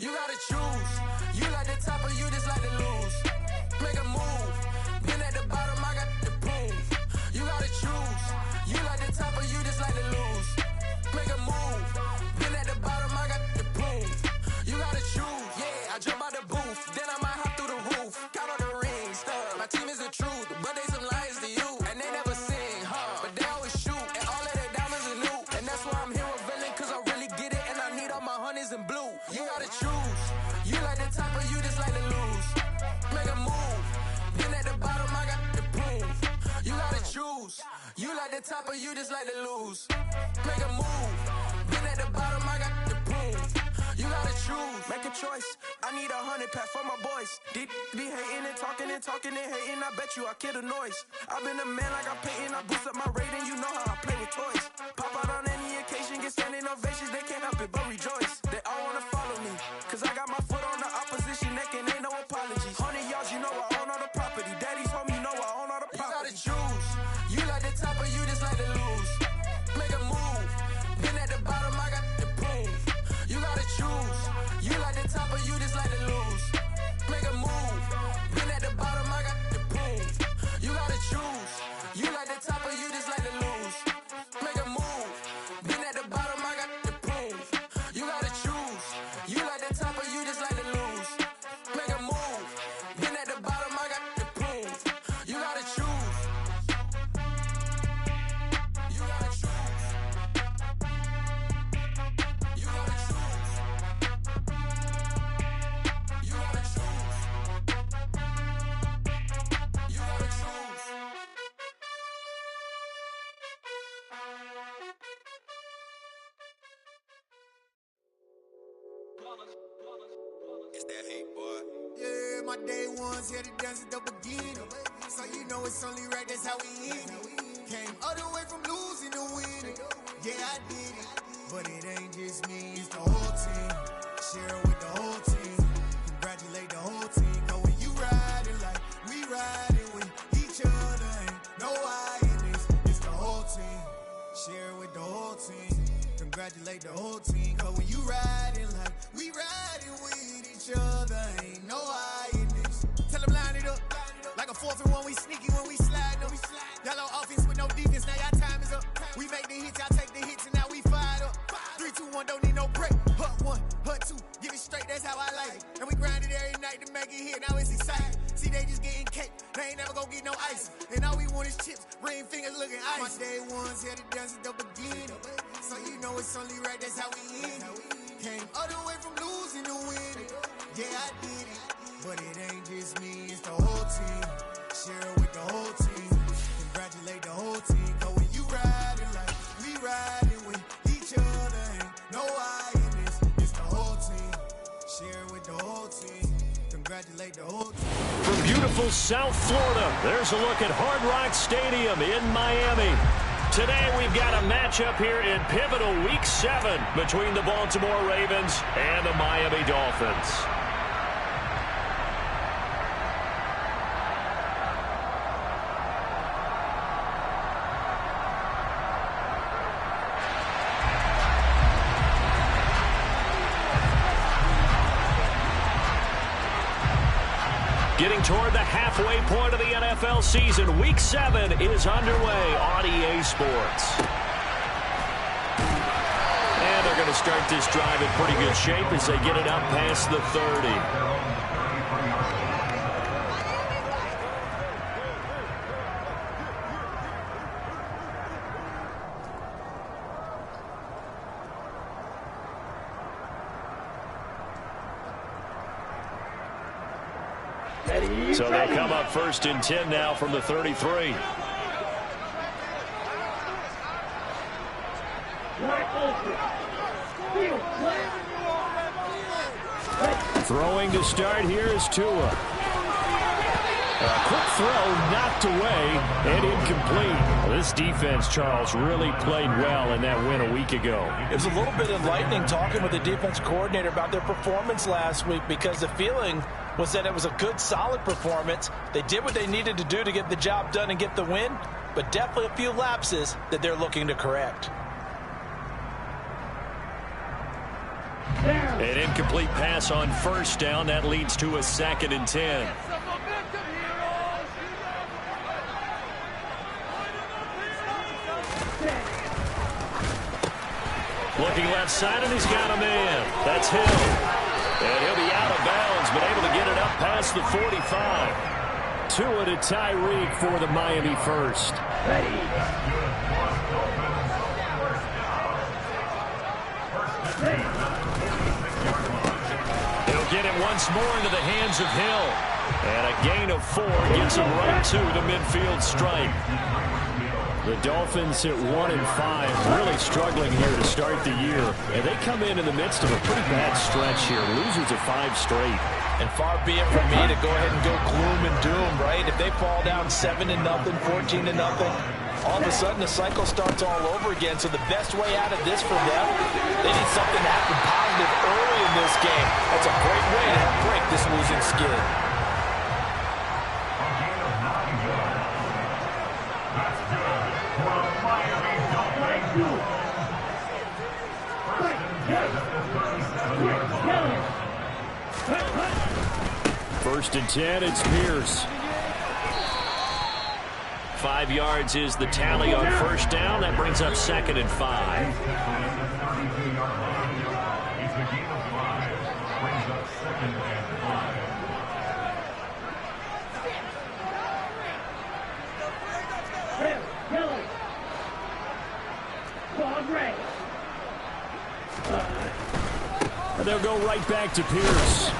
You gotta choose. You like the top or you just like to lose. Make a move. Been at the bottom, I got the proof. You gotta choose. You like the top or you just like to lose. Make a move. Been at the bottom, I got the proof. You gotta choose. Yeah, I jump out the booth. Then I might hop through the roof. Count all the rings. My team is the truth, but they some liars to you. And they never sing, but they always shoot. And all of their diamonds are new. And that's why I'm here revealing, cause I really get it. And I need all my honeys in blue. You gotta choose. You like the top or you just like to lose. Make a move. Been at the bottom, I got the proof. You gotta choose. You like the top or you just like to lose. Make a move. Been at the bottom, I got the proof. You gotta choose. Make a choice. I need 100 pack for my boys. Deep be hating and talking and talking and hating. I bet you I kill the noise. I've been a man like I'm Peyton. I boost up my rating. You know how I play with toys. Pop out on any occasion, get standing ovations. They can't help it but rejoice. They all wanna follow me, cause I got my foot on the opposition neck and ain't no apologies. 100 yards, you know I own all the property. Daddy's home, you know I own all the property. You gotta choose. You like the top or you just like to lose. Make a move. Been at the bottom, I got the proof. You gotta choose. You like the top or you just like to lose. Make a move. Been at the bottom, I got the proof. You gotta choose. You like the top or you just like to lose. Make a move. Been at the bottom, I got the proof. You gotta choose. You like the top or you just like to lose. Make a move. Been at the bottom, I got the proof. You gotta choose. You gotta choose. You gotta choose. You gotta choose. You gotta choose. It's that hate, boy. Yeah, my day ones here to dance at the beginning. So you know it's only right, that's how we end it. Came all the way from losing to winning. Yeah, I did it. But it ain't just me, it's the whole team. Share it with the whole team. Congratulate the whole team. Cause when you riding like we riding with each other, ain't no I in this. It's the whole team. Share it with the whole team. Congratulate the whole team. Cause when you riding like we riding with each other, ain't no I in this. Tell them line it up. Like a 4th and 1, we sneaky when we slide them. Yellow offense with no defense, now y'all time is up. We make the hits, y'all take the hits, and now we fired up. 3, 2, 1, don't need no break. Hut 1, hut 2, give it straight, that's how I like it. And we grind it every night to make it hit, now it's exciting. See, they just getting cake, they ain't never gonna get no ice. And all we want is chips, ring fingers looking ice. My day ones here to dance at the beginning. So you know it's only right, that's how we end it. Came all the way from losing to winning. Yeah, I did it. But it ain't just me, it's the whole team. Share it with the whole team. Congratulate the whole team. Cause when you riding like we riding with each other, ain't no I in this. It's the whole team. Share it with the whole team. Congratulate the whole team. From beautiful South Florida, there's a look at Hard Rock Stadium in Miami. Today we've got a matchup here in pivotal Week 7 between the Baltimore Ravens and the Miami Dolphins. Getting toward the halfway point of the NFL season, Week 7 is underway on EA Sports. And they're going to start this drive in pretty good shape as they get it up past the 30. So they'll come up 1st and 10 now from the 33. Throwing to start here is Tua. A quick throw knocked away and incomplete. This defense, Charles, really played well in that win a week ago. It was a little bit enlightening talking with the defense coordinator about their performance last week because the feeling was that it was a good, solid performance. They did what they needed to do to get the job done and get the win, but definitely a few lapses that they're looking to correct. There. An incomplete pass on first down. That leads to a 2nd and 10. Looking left side, and he's got a man. That's Hill. And he'll be out of bounds, but able to get it up past the 45. Tua to Tyreek for the Miami first. He'll get it once more into the hands of Hill. And a gain of 4 gets him right to the midfield stripe. The Dolphins at 1-5, really struggling here to start the year. And they come in the midst of a pretty bad stretch here. Losers of 5 straight. And far be it from me to go ahead and go gloom and doom, right? If they fall down 7-0, 14-0, all of a sudden the cycle starts all over again. So the best way out of this for them, they need something to happen positive early in this game. That's a great way to help break this losing skid. First and 10, it's Pierce. 5 yards is the tally on first down. That brings up 2nd and 5. They'll go right back to Pierce.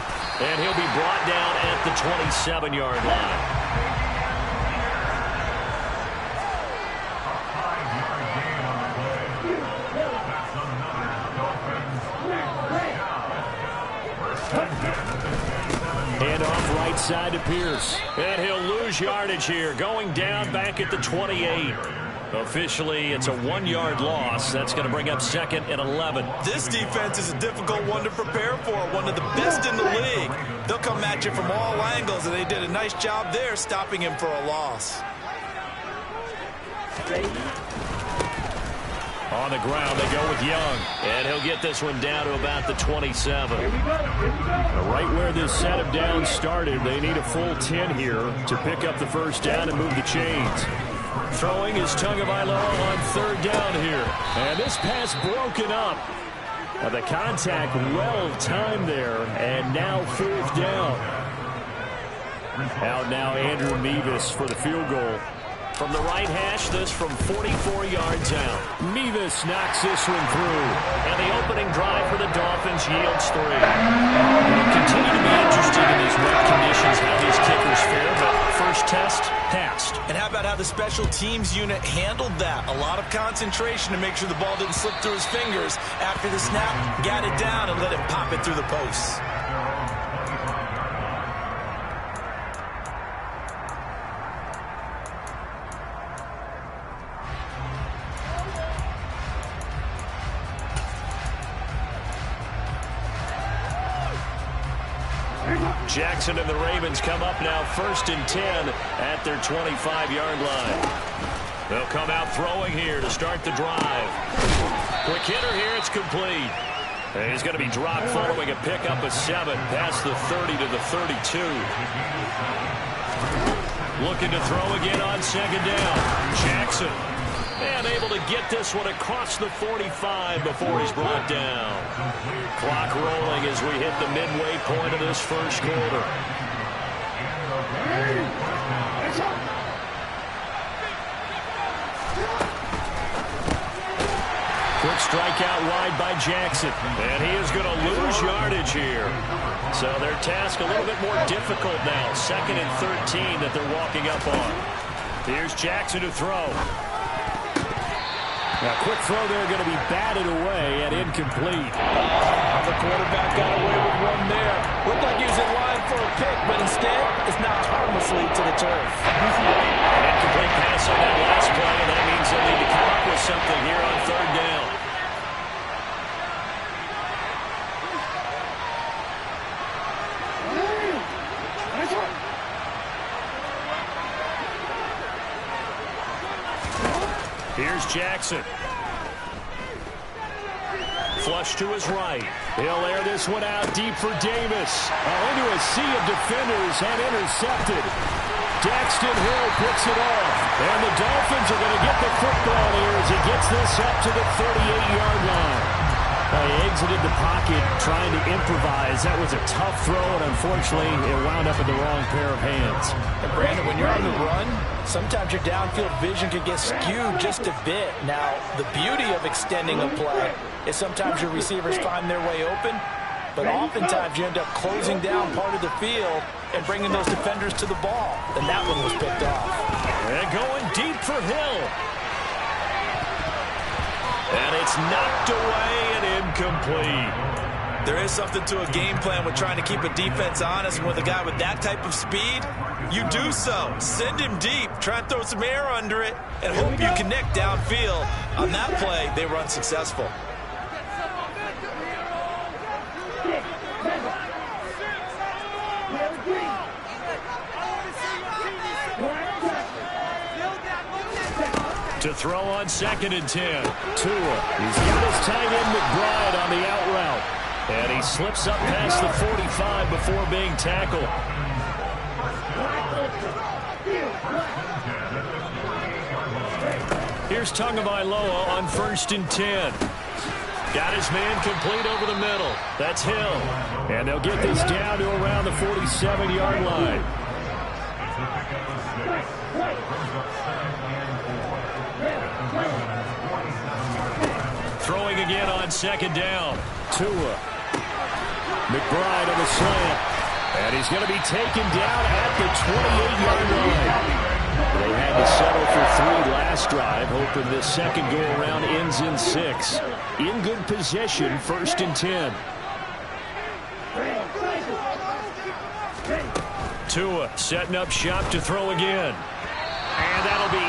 And he'll be brought down at the 27-yard line. Hand off right side to Pierce. And he'll lose yardage here, going down back at the 28. Officially, it's a 1-yard loss. That's going to bring up 2nd and 11. This defense is a difficult one to prepare for, one of the best in the league. They'll come at you from all angles, and they did a nice job there stopping him for a loss. On the ground, they go with Young. And he'll get this one down to about the 27. Right where this set of downs started, they need a full 10 here to pick up the first down and move the chains. Throwing is Tagovailoa on 3rd down here. And this pass broken up. The contact well timed there. And now 4th down. Out now Andrew Mevis for the field goal. From the right hash, this from 44 yards out. Mevis knocks this one through. And the opening drive for the Dolphins yields 3. We'll continue to be interested in these wet conditions, how these kickers fare, but first test, passed. And how about how the special teams unit handled that? A lot of concentration to make sure the ball didn't slip through his fingers. After the snap, got it down and let it pop it through the posts. Jackson and the Ravens come up now 1st and 10 at their 25-yard line. They'll come out throwing here to start the drive. Quick hitter here, it's complete. And he's going to be dropped following a pickup of 7 past the 30 to the 32. Looking to throw again on 2nd down. Jackson. And able to get this one across the 45 before he's brought down. Clock rolling as we hit the midway point of this first quarter. Quick strike out wide by Jackson. And he is going to lose yardage here. So their task a little bit more difficult now. 2nd and 13 that they're walking up on. Here's Jackson to throw. Now, quick throw there going to be batted away and incomplete. The quarterback got away with one there. Looked like he was in line for a pick, but instead, it's knocked harmlessly to the turf. An incomplete pass on that last play, and that means they'll need to come up with something here on 3rd down. Here's Jackson. Flush to his right. He'll air this one out deep for Davis. Into a sea of defenders and intercepted. Daxton Hill picks it off. And the Dolphins are going to get the football here as he gets this up to the 38-yard line. He exited the pocket trying to improvise. That was a tough throw, and unfortunately, it wound up in the wrong pair of hands. And Brandon, when you're on the run, sometimes your downfield vision can get skewed just a bit. Now, the beauty of extending a play is sometimes your receivers find their way open, but oftentimes you end up closing down part of the field and bringing those defenders to the ball. And that one was picked off. And going deep for Hill. And it's knocked away and incomplete. There is something to a game plan with trying to keep a defense honest, and with a guy with that type of speed, you do so. Send him deep, try and throw some air under it, and hope you connect downfield. On that play, they were unsuccessful. To throw on 2nd and 10. Tua. He's got his tight end McBride on the out route. And he slips up past the 45 before being tackled. Here's Tagovailoa on 1st and 10. Got his man complete over the middle. That's Hill. And they'll get this down to around the 47-yard line. Throwing again on 2nd down. Tua. McBride on the slant. And he's going to be taken down at the 28-yard line. They had to settle for 3 last drive, hoping this second go-around ends in 6. In good position, 1st and 10. Tua setting up shop to throw again. And that'll be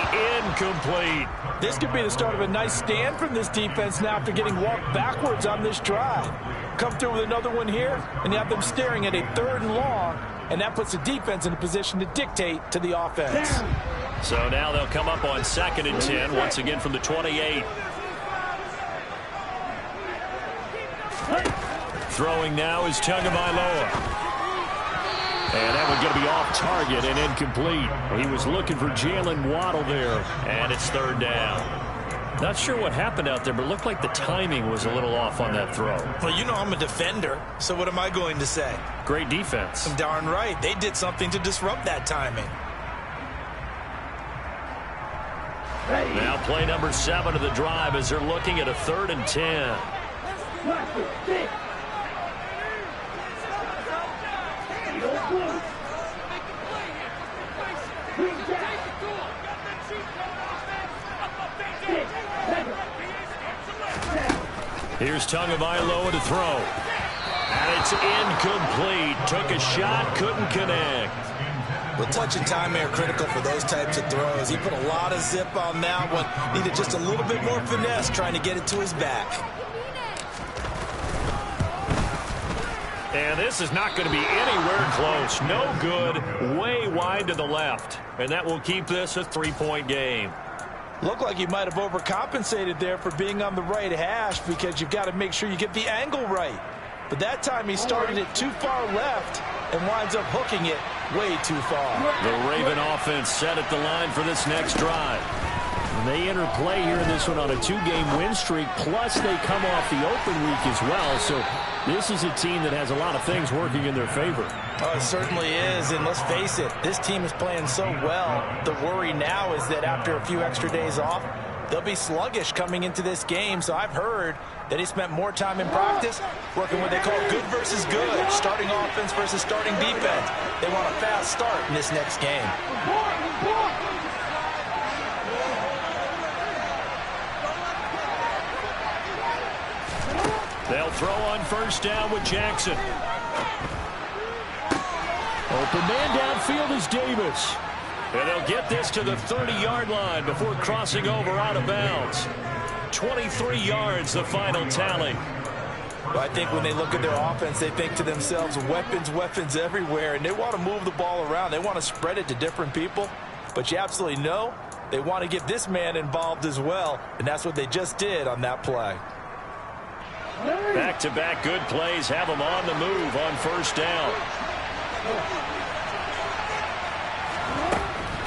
incomplete. This could be the start of a nice stand from this defense now after getting walked backwards on this drive. Come through with another one here, and you have them staring at a 3rd and long, and that puts the defense in a position to dictate to the offense. So now they'll come up on 2nd and 10, once again from the 28. Throwing now is Tagovailoa. And that one's going to be off target and incomplete. He was looking for Jalen Waddle there, and it's 3rd down. Not sure what happened out there, but it looked like the timing was a little off on that throw. Well, you know I'm a defender, so what am I going to say? Great defense. I'm darn right. They did something to disrupt that timing. Now play number 7 of the drive as they're looking at a 3rd and 10. Here's Tagovailoa to throw. And it's incomplete. Took a shot, couldn't connect. Well, touch and timing are critical for those types of throws. He put a lot of zip on that one. Needed just a little bit more finesse trying to get it to his back. And this is not going to be anywhere close. No good. Way wide to the left. And that will keep this a 3-point game. Looked like he might have overcompensated there for being on the right hash, because you've got to make sure you get the angle right. But that time he started it too far left and winds up hooking it way too far. The Raven offense set at the line for this next drive. And they enter play here in this one on a 2-game win streak, plus they come off the open week as well. So this is a team that has a lot of things working in their favor. Oh, it certainly is, and let's face it, this team is playing so well. The worry now is that after a few extra days off, they'll be sluggish coming into this game. So I've heard that he spent more time in practice working what they call good versus good, starting offense versus starting defense. They want a fast start in this next game. They'll throw on 1st down with Jackson. Open man downfield is Davis. And they'll get this to the 30-yard line before crossing over out of bounds. 23 yards, the final tally. Well, I think when they look at their offense, they think to themselves, weapons everywhere, and they want to move the ball around. They want to spread it to different people. But you absolutely know they want to get this man involved as well, and that's what they just did on that play. Back-to-back good plays have him on the move on first down.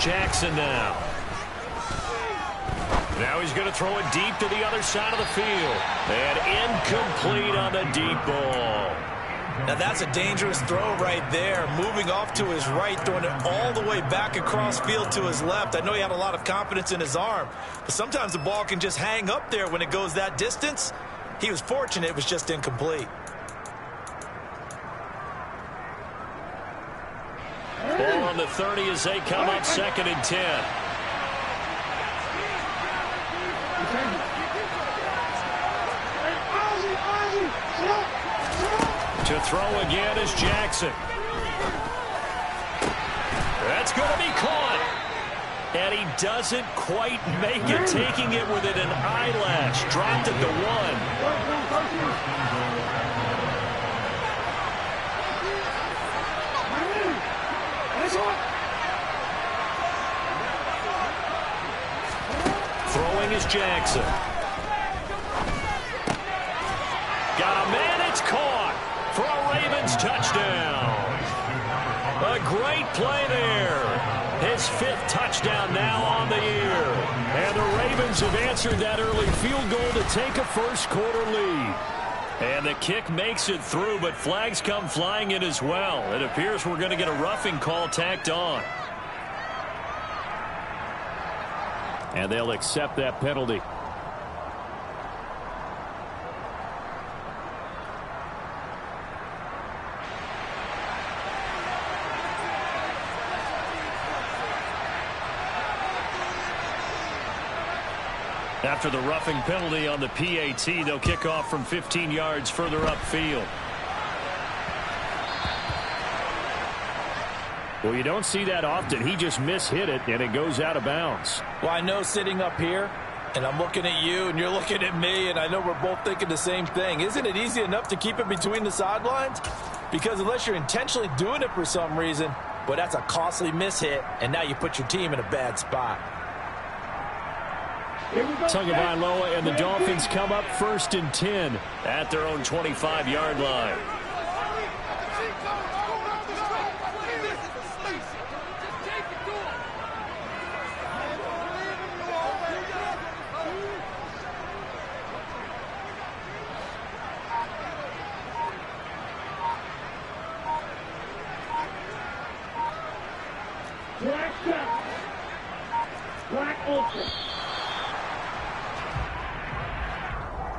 Jackson now. Now he's going to throw it deep to the other side of the field. And incomplete on the deep ball. Now that's a dangerous throw right there. Moving off to his right, throwing it all the way back across field to his left. I know he had a lot of confidence in his arm, but sometimes the ball can just hang up there when it goes that distance. He was fortunate it was just incomplete. Ball on the 30 as they come up 2nd and 10. To throw again is Jackson. That's going to be caught. And he doesn't quite make it, taking it within an eyelash. Dropped it to 1. Throwing is Jackson. Got a man, it's caught for a Ravens touchdown. A great play there. His 5th touchdown now on the year. And the Ravens have answered that early field goal to take a first-quarter lead. And the kick makes it through, but flags come flying in as well. It appears we're going to get a roughing call tacked on. And they'll accept that penalty. After the roughing penalty on the PAT, they'll kick off from 15 yards further upfield. Well, you don't see that often. He just mishit it, and it goes out of bounds. Well, I know sitting up here, and I'm looking at you, and you're looking at me, and I know we're both thinking the same thing. Isn't it easy enough to keep it between the sidelines? Because unless you're intentionally doing it for some reason, well, that's a costly mishit, and now you put your team in a bad spot. Tagovailoa and the Dolphins come up 1st and 10 at their own 25-yard line.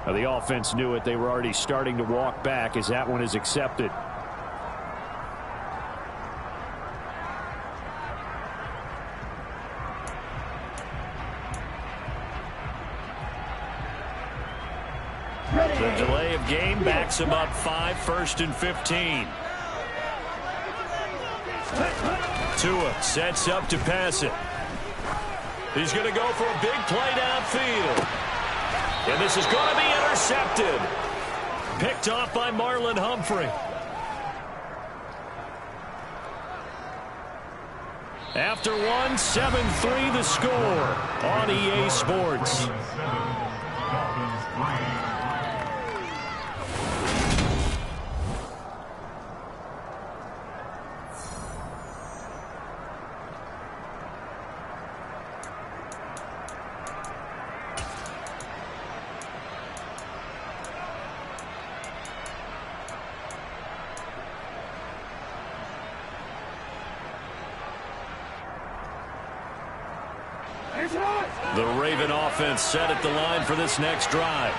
Now the offense knew it. They were already starting to walk back as that one is accepted. The delay of game backs him up 5, 1st and 15. Tua sets up to pass it. He's going to go for a big play downfield. And this is going to be intercepted. Picked off by Marlon Humphrey. After one, 7-3 the score on EA Sports. The Raven offense set at the line for this next drive.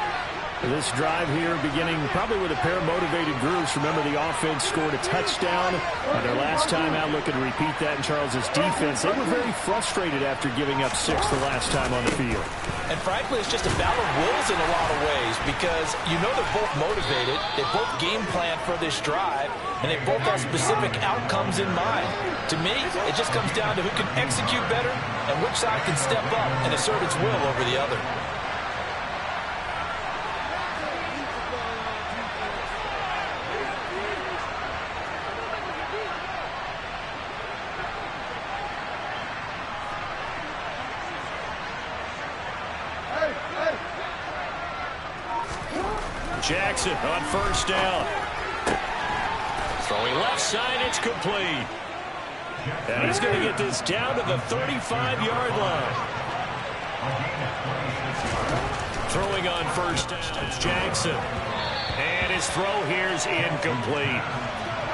This drive here beginning probably with a pair of motivated groups. Remember, the offense scored a touchdown on their last time out, looking to repeat that in Charles's defense. They were very frustrated after giving up 6 the last time on the field. And frankly, it's just a battle of wills in a lot of ways because you know they're both motivated. They both game plan for this drive, and they both have specific outcomes in mind. To me, it just comes down to who can execute better and which side can step up and assert its will over the other. Jackson on first down. Throwing left side, it's complete. And he's going to get this down to the 35-yard line. Throwing on first down, it's Jackson. And his throw here is incomplete.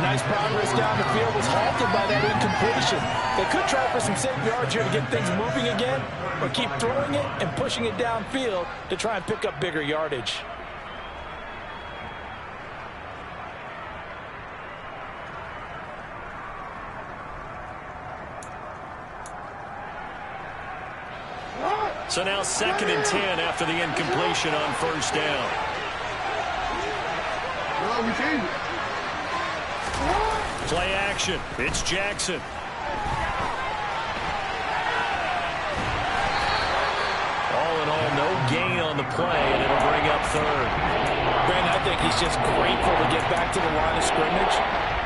Nice progress down the field, was halted by that incompletion. They could try for some safe yards here to get things moving again, or keep throwing it and pushing it downfield to try and pick up bigger yardage. So now 2nd and 10 after the incompletion on first down. Play action. It's Jackson. All in all, no gain on the play, and it'll bring up 3rd. Brandon, I think he's just grateful to get back to the line of scrimmage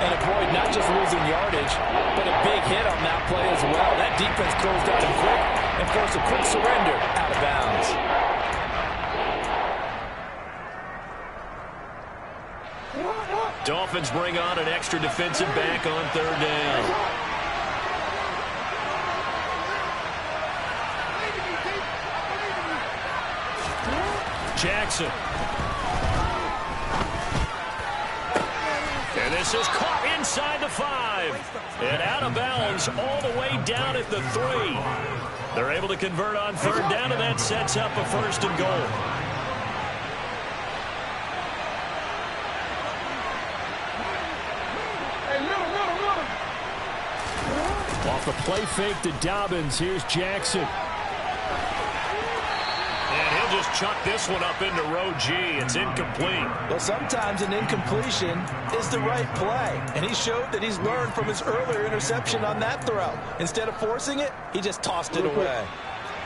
and avoid not just losing yardage, but a big hit on that play as well. That defense closed out him quick and forced a quick surrender out of bounds. Dolphins bring on an extra defensive back on 3rd down. Jackson. And this is caught inside the 5. And out of bounds all the way down at the 3. They're able to convert on 3rd down, and that sets up a 1st and goal. Off the play fake to Dobbins. Here's Jackson. And he'll just chuck this one up into row G. It's incomplete. Well, sometimes an incompletion is the right play. And he showed that he's learned from his earlier interception on that throw. Instead of forcing it, he just tossed it away.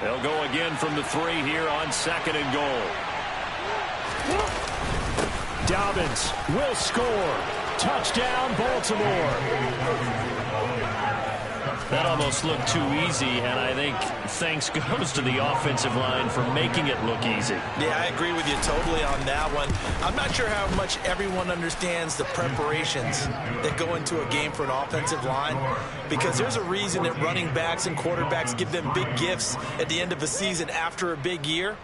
They'll go again from the 3 here on 2nd and goal. Dobbins will score. Touchdown, Baltimore. That almost looked too easy, and I think thanks goes to the offensive line for making it look easy. Yeah, I agree with you totally on that one. I'm not sure how much everyone understands the preparations that go into a game for an offensive line, because there's a reason that running backs and quarterbacks give them big gifts at the end of a season after a big year.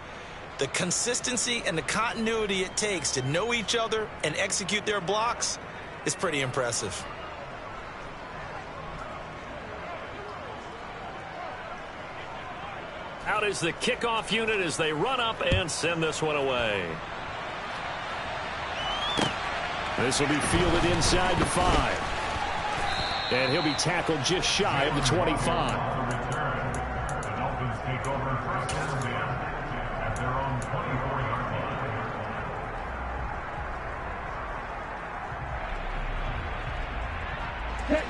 The consistency and the continuity it takes to know each other and execute their blocks is pretty impressive. Out is the kickoff unit as they run up and send this one away. This will be fielded inside the 5. And he'll be tackled just shy of the 25. The Dolphins take over first and 10 at their own 24-yard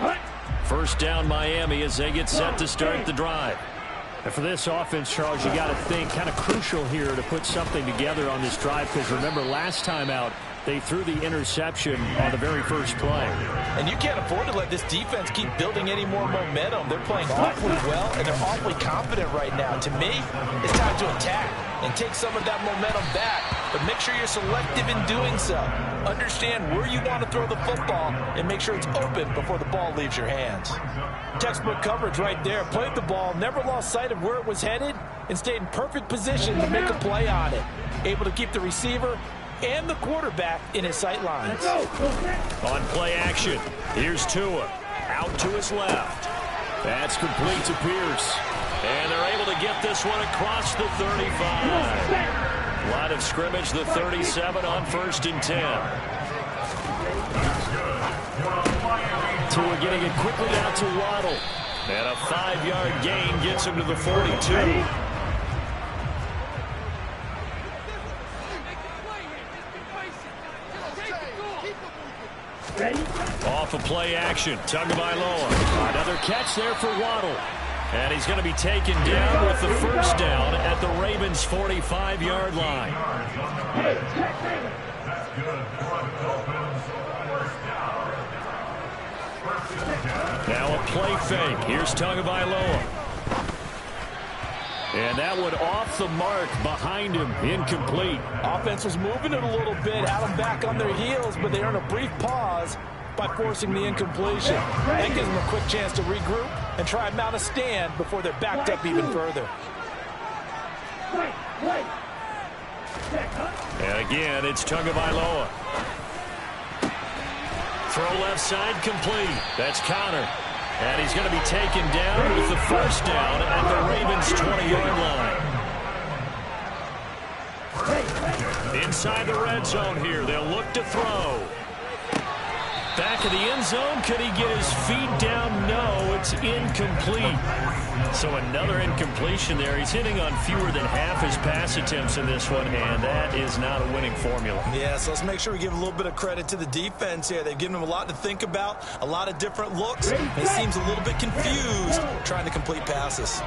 line. First down Miami as they get set to start the drive. And for this offense, Charles, you got to think kind of crucial here to put something together on this drive, because remember last time out they threw the interception on the very first play. And you can't afford to let this defense keep building any more momentum. They're playing awfully well, and they're awfully confident right now. To me, it's time to attack and take some of that momentum back, but make sure you're selective in doing so. Understand where you want to throw the football and make sure it's open before the ball leaves your hands. Textbook coverage right there. Played the ball, never lost sight of where it was headed, and stayed in perfect position to make a play on it. Able to keep the receiver and the quarterback in his sight lines. On play action, here's Tua. Out to his left. That's complete to Pierce. And they're able to get this one across the 35. Line of scrimmage, the 37 on 1st and 10. Tua getting it quickly out to Waddle. And a 5-yard gain gets him to the 42. Off of play action, Tagovailoa. Another catch there for Waddle. And he's going to be taken down with the first down at the Ravens' 45-yard line. Now a play fake. Here's Tagovailoa. And that one off the mark behind him, incomplete. Offense was moving it a little bit, had them back on their heels, but they earned a brief pause by forcing the incompletion. That gives them a quick chance to regroup and try and mount a stand before they're backed up even further. And again, it's Tagovailoa. Throw left side complete. That's Connor. And he's going to be taken down with the first down at the Ravens' 20-yard line. Inside the red zone here, they'll look to throw. Back of the end zone, could he get his feet down? No, it's incomplete. So another incompletion there. He's hitting on fewer than half his pass attempts in this one, and that is not a winning formula. Yeah, so let's make sure we give a little bit of credit to the defense here. They've given him a lot to think about, a lot of different looks. He seems a little bit confused trying to complete passes.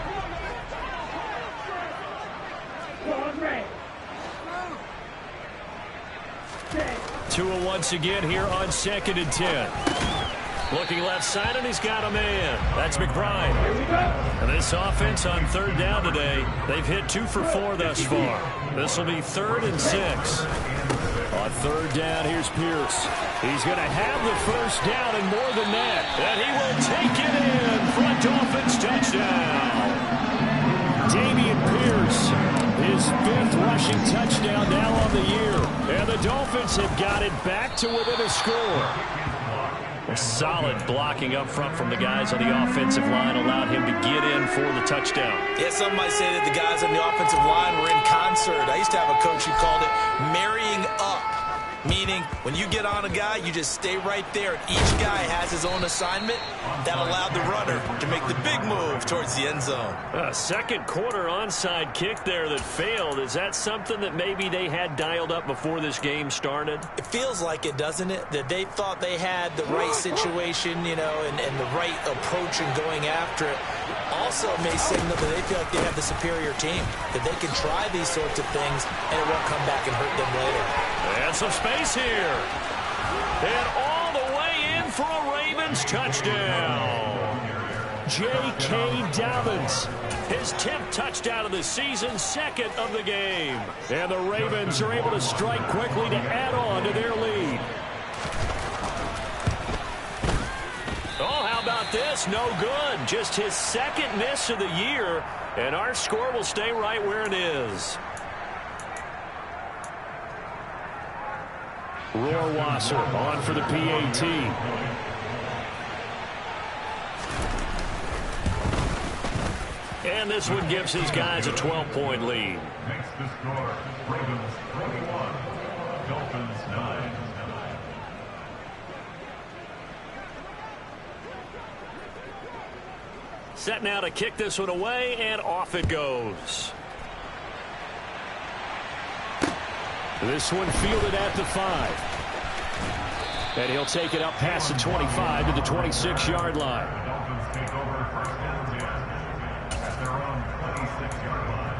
Tua once again here on 2nd and 10. Looking left side, and he's got a man. That's McBride. And this offense on 3rd down today, they've hit 2 for 4 thus far. This will be 3rd and 6. On 3rd down, here's Pierce. He's going to have the first down and more than that. And he will take it in for a Dolphins touchdown. Dameon Pierce, his 5th rushing touchdown now on the year. And the Dolphins have got it back to within a score. A solid blocking up front from the guys on the offensive line allowed him to get in for the touchdown. Yeah, some might say that the guys on the offensive line were in concert. I used to have a coach who called it marrying up. Meaning, when you get on a guy, you just stay right there. Each guy has his own assignment. That allowed the runner to make the big move towards the end zone. A second quarter onside kick there that failed. Is that something that maybe they had dialed up before this game started? It feels like it, doesn't it? That they thought they had the right situation, you know, and the right approach in going after it. Also may signal that they feel like they have the superior team, that they can try these sorts of things and it won't come back and hurt them later. And some space here. And all the way in for a Ravens touchdown. J.K. Dobbins, his 10th touchdown of the season, 2nd of the game. And the Ravens are able to strike quickly to add on to their lead. Oh, how about this? No good. Just his 2nd miss of the year. And our score will stay right where it is. Rohrwasser on for the PAT. And this one gives his guys a 12-point lead. Makes the score Ravens 21, Dolphins 9. Set now to kick this one away, and off it goes. This one fielded at the 5. And he'll take it up past the 25 to the 26-yard line. The Dolphins take over 1st and 10 at their own 26-yard line.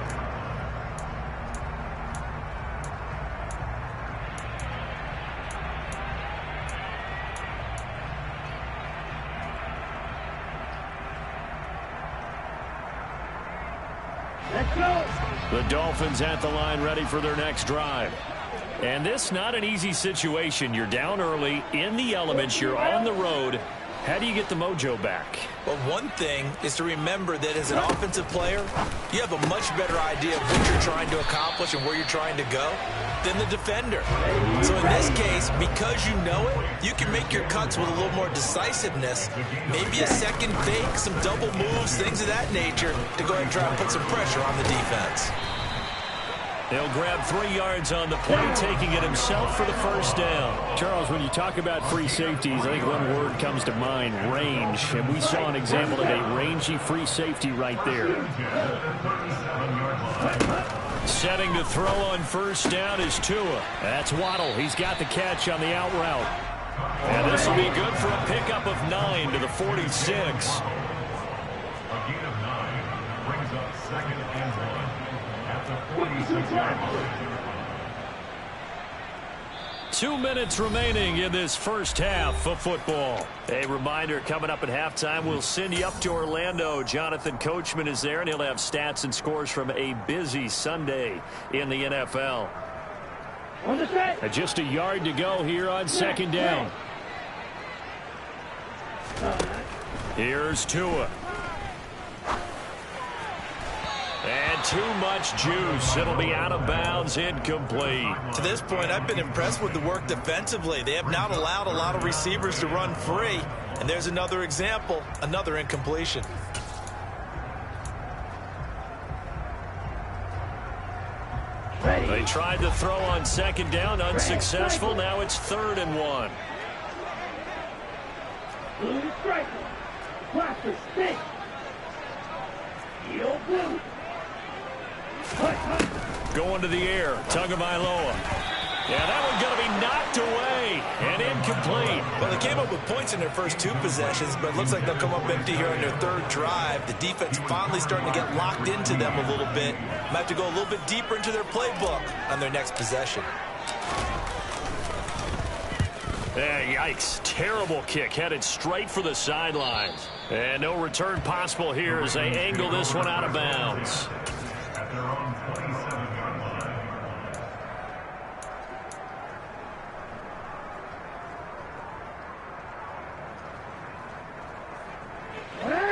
The Dolphins at the line ready for their next drive. And this not an easy situation. You're down early, in the elements, you're on the road. How do you get the mojo back? Well, one thing is to remember that as an offensive player, you have a much better idea of what you're trying to accomplish and where you're trying to go than the defender. So in this case, because you know it, you can make your cuts with a little more decisiveness, maybe a second fake, some double moves, things of that nature, to go ahead and try and put some pressure on the defense. They'll grab 3 yards on the play, taking it himself for the first down. Charles, when you talk about free safeties, I think one word comes to mind, range. And we saw an example of a rangy free safety right there. Setting to throw on first down is Tua. That's Waddle. He's got the catch on the out route. And this will be good for a pickup of 9 to the 46. A gain of 9 brings up 2nd and 1 at the 46-yard line. 2 minutes remaining in this first half of football. A reminder, coming up at halftime, we'll send you up to Orlando. Jonathan Coachman is there, and he'll have stats and scores from a busy Sunday in the NFL. Just a yard to go here on second down. Here's Tua. And too much juice. It'll be out of bounds, incomplete. To this point, I've been impressed with the work defensively. They have not allowed a lot of receivers to run free. And there's another example, another incompletion. They tried to throw on second down, unsuccessful. Now it's 3rd and 1. Going to the air, Tagovailoa. Yeah, that one's going to be knocked away and incomplete. Well, they came up with points in their first 2 possessions, but it looks like they'll come up empty here on their 3rd drive. The defense finally starting to get locked into them a little bit. Might have to go a little bit deeper into their playbook on their next possession. Yikes. Terrible kick headed straight for the sidelines. And no return possible here as they angle this one out of bounds. At their own 27-yard line.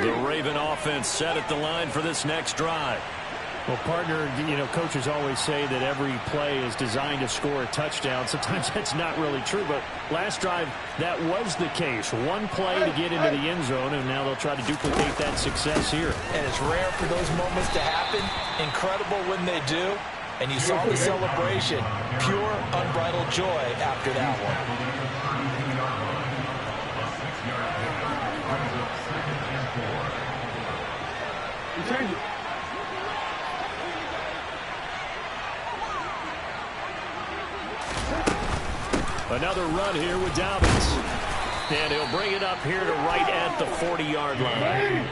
The Raven offense set at the line for this next drive. Well, partner, coaches always say that every play is designed to score a touchdown. Sometimes that's not really true, but last drive, that was the case. One play to get into the end zone, and now they'll try to duplicate that success here. And it's rare for those moments to happen. Incredible when they do. And you saw the celebration. Pure, unbridled joy after that one. Another run here with Dobbins. And he'll bring it up here to right at the 40-yard line.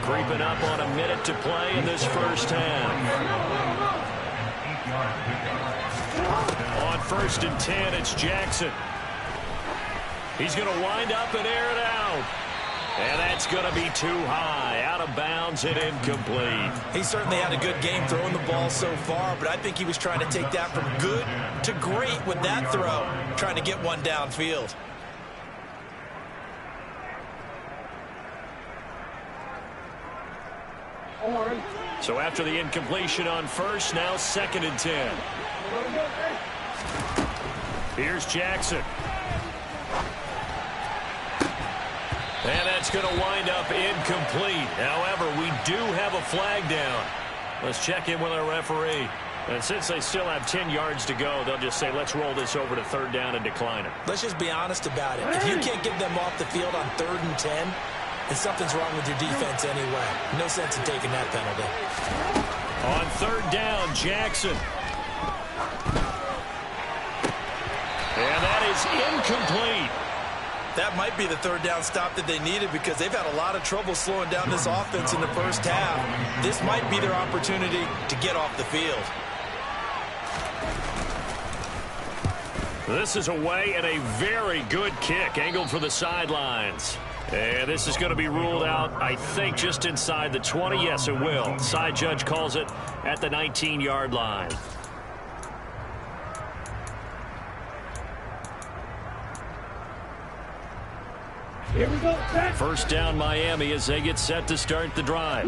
Creeping up on a minute to play in this first half. On 1st and 10, it's Jackson. He's going to wind up and air it out. And that's going to be too high, out of bounds and incomplete. He certainly had a good game throwing the ball so far, but I think he was trying to take that from good to great with that throw, trying to get one downfield. So after the incompletion on 1st, now 2nd and 10. Here's Jackson. And that's going to wind up incomplete. However, we do have a flag down. Let's check in with our referee. And since they still have 10 yards to go, they'll just say, let's roll this over to 3rd down and decline it. Let's just be honest about it. If you can't get them off the field on 3rd and 10, then something's wrong with your defense anyway. No sense in taking that penalty. On 3rd down, Jackson. And that is incomplete. That might be the 3rd down stop that they needed because they've had a lot of trouble slowing down this offense in the first half. This might be their opportunity to get off the field. This is away and a very good kick angled for the sidelines. And this is going to be ruled out, I think, just inside the 20. Yes, it will. Side judge calls it at the 19-yard line. Here we go. 1st down Miami as they get set to start the drive.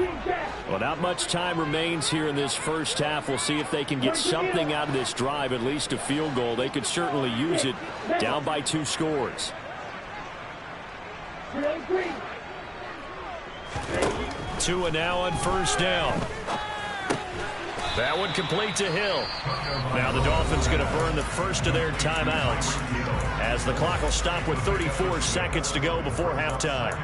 Well, not much time remains here in this first half. We'll see if they can get something out of this drive, at least a field goal. They could certainly use it down by 2 scores. Tua now on 1st down. That one complete to Hill. Now the Dolphins going to burn the first of their timeouts as the clock will stop with 34 seconds to go before halftime.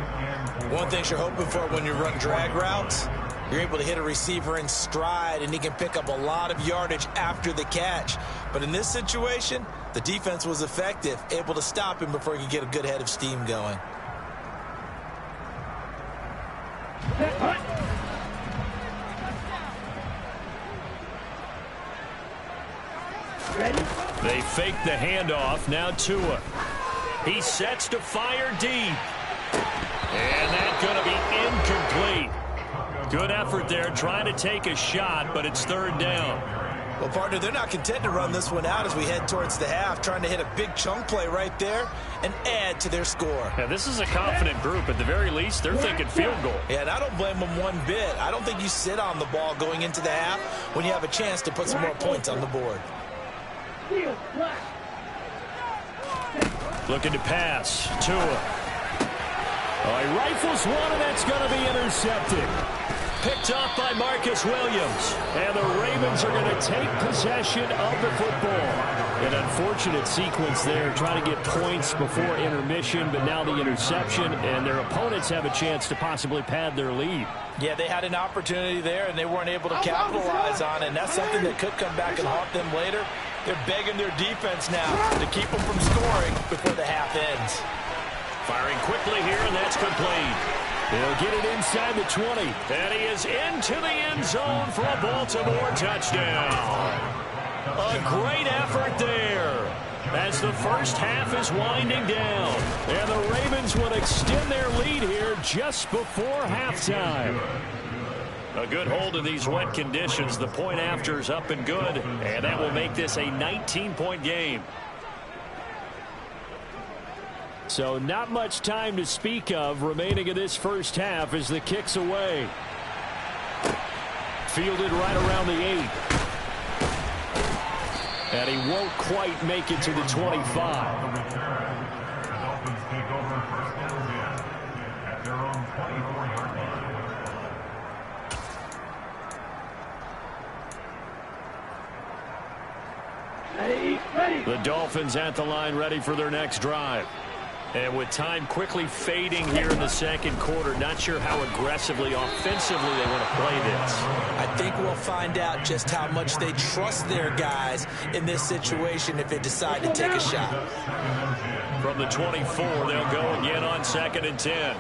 One thing you're hoping for when you run drag routes, you're able to hit a receiver in stride and he can pick up a lot of yardage after the catch. But in this situation, the defense was effective, able to stop him before he could get a good head of steam going. They They fake the handoff. Now Tua. He sets to fire deep. And that's going to be incomplete. Good effort there trying to take a shot, but it's third down. Well, partner, they're not content to run this one out as we head towards the half, trying to hit a big chunk play right there and add to their score. Yeah, this is a confident group. At the very least, they're thinking field goal. Yeah, and I don't blame them one bit. I don't think you sit on the ball going into the half when you have a chance to put some more points on the board. Looking to pass. Tua. Oh, he rifles one, and that's going to be intercepted. Picked off by Marcus Williams. And the Ravens are going to take possession of the football. An unfortunate sequence there, trying to get points before intermission, but now the interception, and their opponents have a chance to possibly pad their lead. Yeah, they had an opportunity there, and they weren't able to capitalize on it, and that's something that could come back and haunt them later. They're begging their defense now to keep them from scoring before the half ends. Firing quickly here, and that's complete. He'll get it inside the 20. And he is into the end zone for a Baltimore touchdown. A great effort there as the first half is winding down. And the Ravens will extend their lead here just before halftime. A good hold in these wet conditions. The point after is up and good. And that will make this a 19-point game. So not much time to speak of remaining in this first half as the kick's away. Fielded right around the 8. And he won't quite make it to the 25. The Dolphins take over first and 10 at their own 24-yard line. The Dolphins at the line, ready for their next drive. And with time quickly fading here in the second quarter, not sure how aggressively, offensively they want to play this. I think we'll find out just how much they trust their guys in this situation if they decide to take a shot. From the 24, they'll go again on 2nd and 10.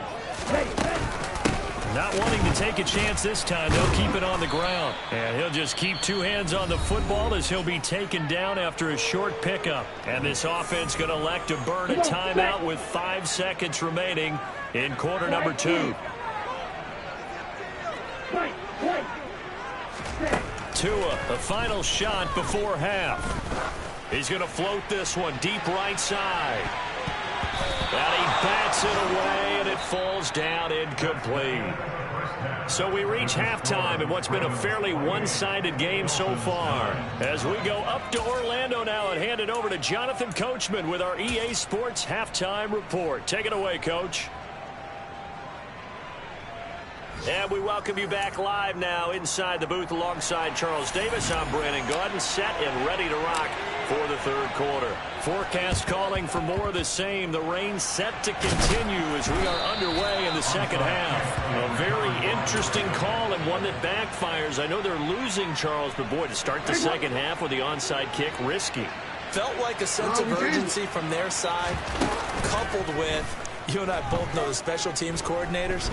Not wanting to take a chance this time, they'll keep it on the ground. And he'll just keep two hands on the football as he'll be taken down after a short pickup. And this offense going to elect to burn a timeout with 5 seconds remaining in quarter number 2. Tua, the final shot before half. He's going to float this one deep right side. And he bats it away, and it falls down incomplete. So we reach halftime in what's been a fairly one-sided game so far. As we go up to Orlando now and hand it over to Jonathan Coachman with our EA Sports Halftime Report. Take it away, Coach. And we welcome you back live now inside the booth alongside Charles Davis. I'm Brandon Gaudin, set and ready to rock for the third quarter. Forecast calling for more of the same. The rain set to continue as we are underway in the second half. A very interesting call and one that backfires. I know they're losing, Charles, but boy, to start the second half with the onside kick, risky. Felt like a sense of urgency from their side, coupled with, you and I both know the special teams coordinators.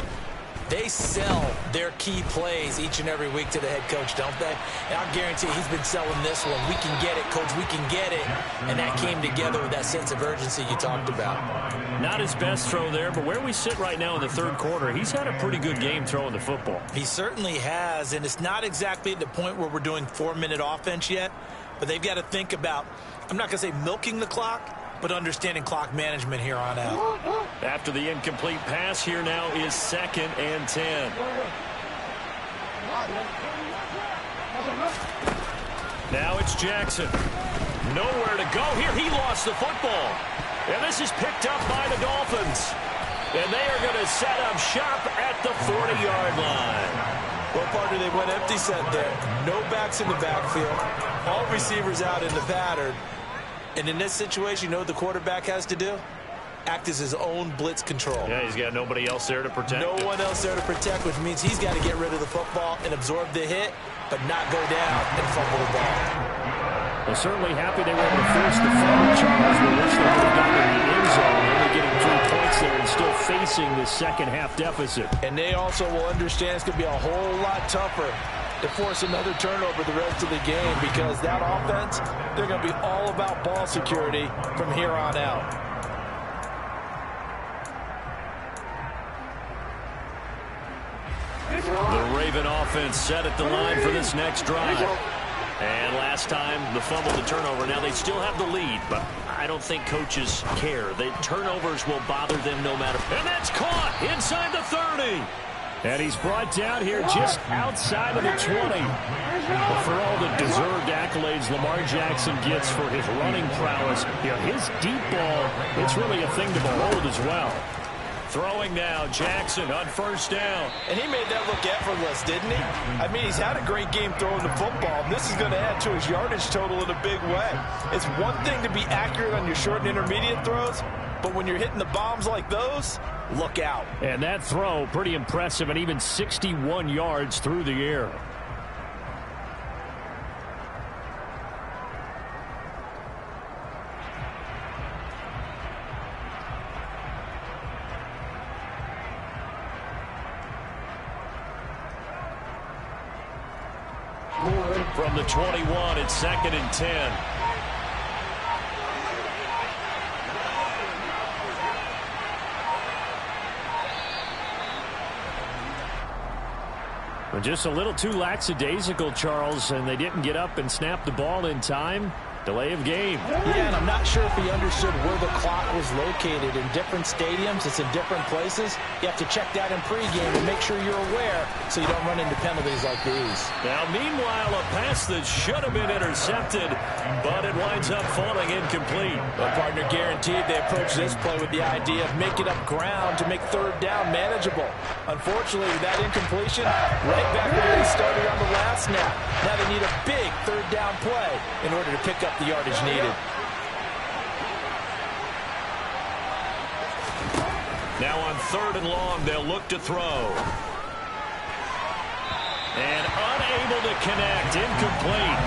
They sell their key plays each and every week to the head coach, don't they? And I guarantee he's been selling this one. We can get it, Coach. We can get it. And that came together with that sense of urgency you talked about. Not his best throw there, but where we sit right now in the third quarter, he's had a pretty good game throwing the football. He certainly has, and it's not exactly at the point where we're doing 4-minute offense yet, but they've got to think about, I'm not going to say milking the clock, but understanding clock management here on out. After the incomplete pass, here now is 2nd and 10. Now it's Jackson. Nowhere to go here. He lost the football. And this is picked up by the Dolphins. And they are going to set up shop at the 40-yard line. Well, partner, they went empty set there. No backs in the backfield. All receivers out in the pattern. And in this situation, you know what the quarterback has to do? Act as his own blitz control. Yeah, he's got nobody else there to protect him. No one else there to protect, which means he's got to get rid of the football and absorb the hit, but not go down and fumble the ball. Well, certainly happy they were able to force the fumble, Charles. We wish they would have gotten in the end zone, only getting 3 points there and still facing the second half deficit. And they also will understand it's going to be a whole lot tougher to force another turnover the rest of the game, because that offense, they're going to be all about ball security from here on out. The Raven offense set at the line for this next drive. And last time, the fumble, the turnover. Now they still have the lead, but I don't think coaches care. The turnovers will bother them no matter. And that's caught inside the 30. And he's brought down here just outside of the 20. But for all the deserved accolades Lamar Jackson gets for his running prowess, his deep ball, it's really a thing to behold as well. Throwing now, Jackson on first down. And he made that look effortless, didn't he? I mean, he's had a great game throwing the football, and this is going to add to his yardage total in a big way. It's one thing to be accurate on your short and intermediate throws, but when you're hitting the bombs like those, look out. And that throw, pretty impressive, and even 61 yards through the air. From the 21, it's 2nd and 10. Just a little too lackadaisical, Charles, and they didn't get up and snap the ball in time. Delay of game. Yeah, and I'm not sure if he understood where the clock was located. In different stadiums, it's in different places. You have to check that in pregame and make sure you're aware so you don't run into penalties like these. Now, meanwhile, a pass that should have been intercepted, but it winds up falling incomplete. Well, partner, guaranteed they approach this play with the idea of making up ground to make third down manageable. Unfortunately, with that incompletion, right back where they started on the last snap. Now they need a big third down play in order to pick up the yardage needed. Now on 3rd and long, they'll look to throw. And unable to connect, incomplete.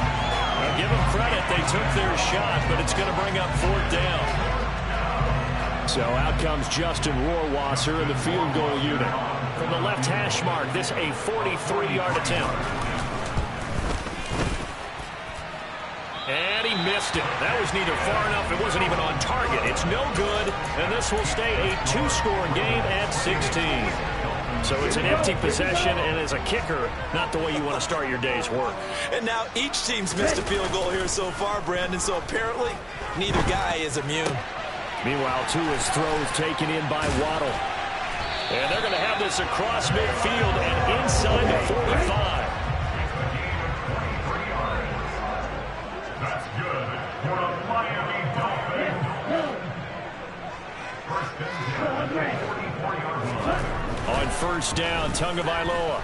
Now give them credit, they took their shot, but it's going to bring up 4th down. So out comes Justin Rohrwasser in the field goal unit. From the left hash mark, this a 43-yard attempt. And he missed it. That was neither far enough. It wasn't even on target. It's no good. And this will stay a 2-score game at 16. So it's an empty possession, and as a kicker, not the way you want to start your day's work. And now each team's missed a field goal here so far, Brandon. So apparently, neither guy is immune. Meanwhile, Tua's throws taken in by Waddle. And they're going to have this across midfield and inside the 45. That's good for the Miami Dolphins. First and 10, 44-yard line. On first down, Tagovailoa.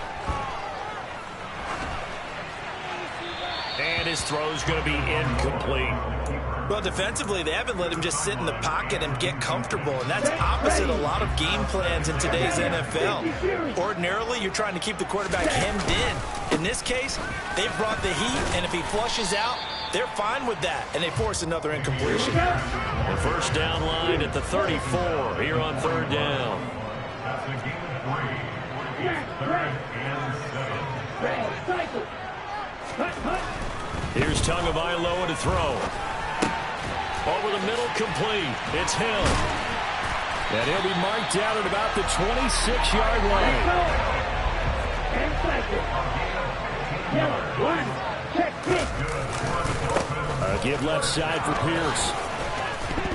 And his throw's going to be incomplete. Well, defensively, they haven't let him just sit in the pocket and get comfortable, and that's opposite a lot of game plans in today's NFL. Ordinarily, you're trying to keep the quarterback hemmed in. In this case, they've brought the heat, and if he flushes out, they're fine with that, and they force another incompletion. The first down line at the 34 here on 3rd down. That's a game of 3. It's 3rd and 7. Here's Tagovailoa to throw. Over the middle, complete. It's Hill. And he'll be marked down at about the 26-yard line. Give left side for Pierce.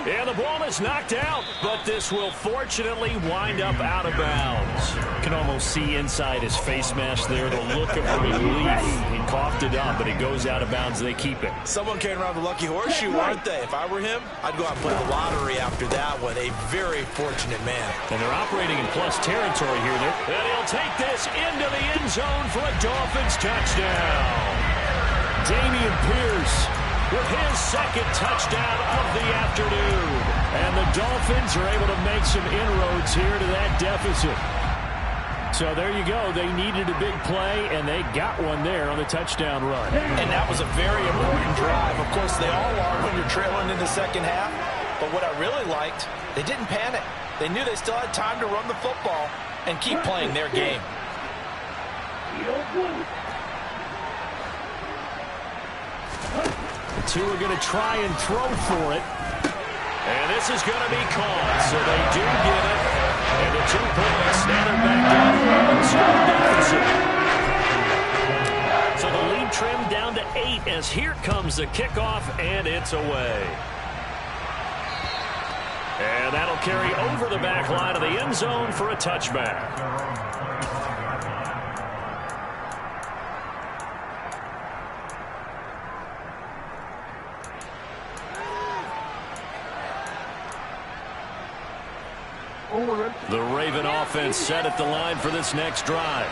And the ball is knocked out, but this will fortunately wind up out of bounds. You can almost see inside his face mask there the look of relief. He coughed it up, but it goes out of bounds. They keep it. Someone carrying around the lucky horseshoe, aren't they? If I were him, I'd go out and play the lottery after that one. A very fortunate man. And they're operating in plus territory here. And he'll take this into the end zone for a Dolphins touchdown. Dameon Pierce with his 2nd touchdown of the afternoon. And the Dolphins are able to make some inroads here to that deficit. So there you go. They needed a big play, and they got one there on the touchdown run. And that was a very important drive. Of course, they all are when you're trailing in the second half. But what I really liked, they didn't panic. They knew they still had time to run the football and keep playing their game. Tua going to try and throw for it. And this is going to be caught, so they do get it. And the 2 points, now they're back down to a 1-score deficit. So the lead trimmed down to 8 as here comes the kickoff, and it's away. And that'll carry over the back line of the end zone for a touchback. The Raven offense set at the line for this next drive.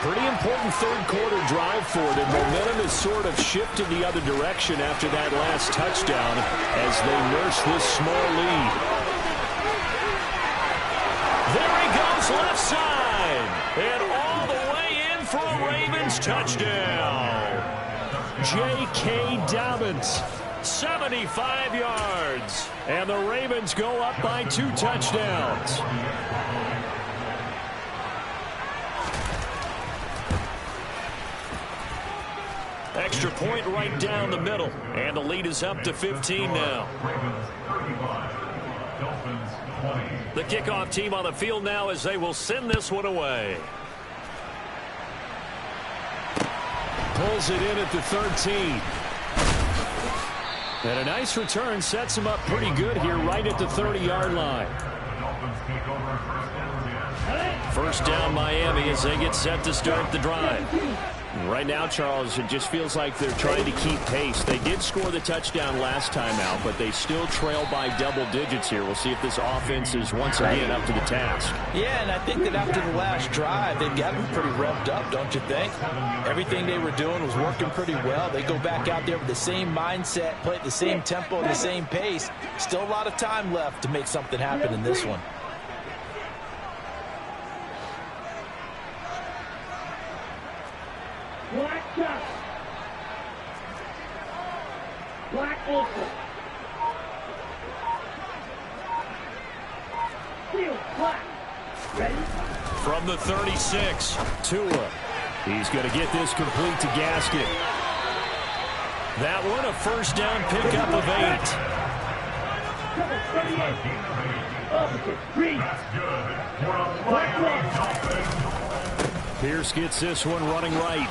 Pretty important third-quarter drive for them. Momentum has sort of shifted the other direction after that last touchdown as they nurse this small lead. There he goes, left side. And all the way in for a Ravens touchdown. J.K. Dobbins, 75 yards. And the Ravens go up by 2 touchdowns. Extra point right down the middle. And the lead is up to 15 now. The kickoff team on the field now as they will send this one away. Pulls it in at the 13. And a nice return sets him up pretty good here right at the 30-yard line. First down Miami as they get set to start the drive. Right now, Charles, it just feels like they're trying to keep pace. They did score the touchdown last time out, but they still trail by double digits here. We'll see if this offense is once again up to the task. Yeah, and I think that after the last drive, they've got to be pretty revved up, don't you think? Everything they were doing was working pretty well. They go back out there with the same mindset, play at the same tempo, the same pace. Still a lot of time left to make something happen in this one. Black shot. Black open. Field black. Ready? From the 36, Tua. He's going to get this complete to Gaskin. That one a first down pickup of 8. Pierce gets this one running right.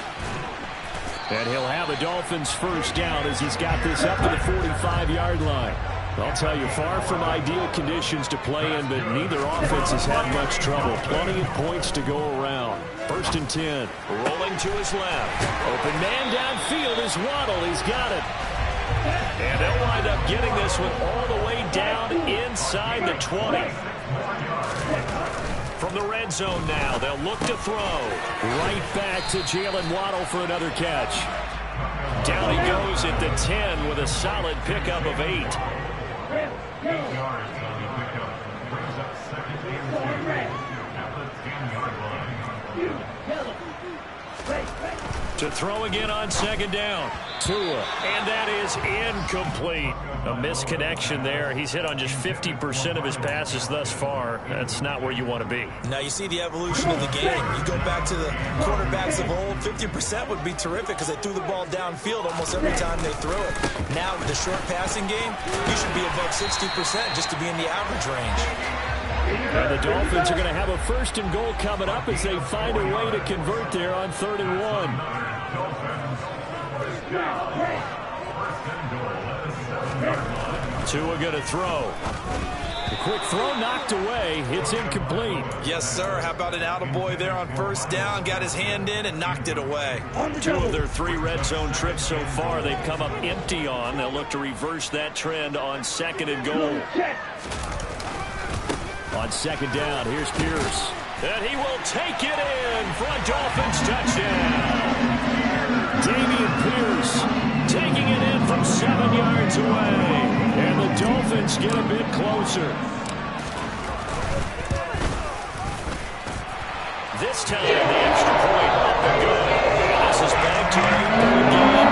And he'll have the Dolphins first down as he's got this up to the 45-yard line. I'll tell you, far from ideal conditions to play in, but neither offense has had much trouble. Plenty of points to go around. First and 10. Rolling to his left. Open man downfield is Waddle. He's got it. And they'll wind up getting this one all the way down inside the 20. From the red zone now, they'll look to throw. Right back to Jalen Waddle for another catch. Down he goes at the 10 with a solid pickup of 8. 8 yards on the pickup. Brings up second and 2 at the 10-yard line. To throw again on second down. Tua. And that is incomplete. A misconnection there. He's hit on just 50% of his passes thus far. That's not where you want to be. Now you see the evolution of the game. You go back to the quarterbacks of old, 50% would be terrific because they threw the ball downfield almost every time they threw it. Now with the short passing game, you should be above 60% just to be in the average range. And the Dolphins are going to have a first and goal coming up as they find a way to convert there on 3rd and 1. Tua going to throw. The quick throw knocked away. It's incomplete. Yes, sir. How about an attaboy there on first down? Got his hand in and knocked it away. 2 of their 3 red zone trips so far they've come up empty on. They'll look to reverse that trend on 2nd and goal. On 2nd down, here's Pierce. And he will take it in for a Dolphins touchdown. Dameon Pierce taking it in from 7 yards away. And the Dolphins get a bit closer. This time, the extra point up and good. And this is back to a 3rd down.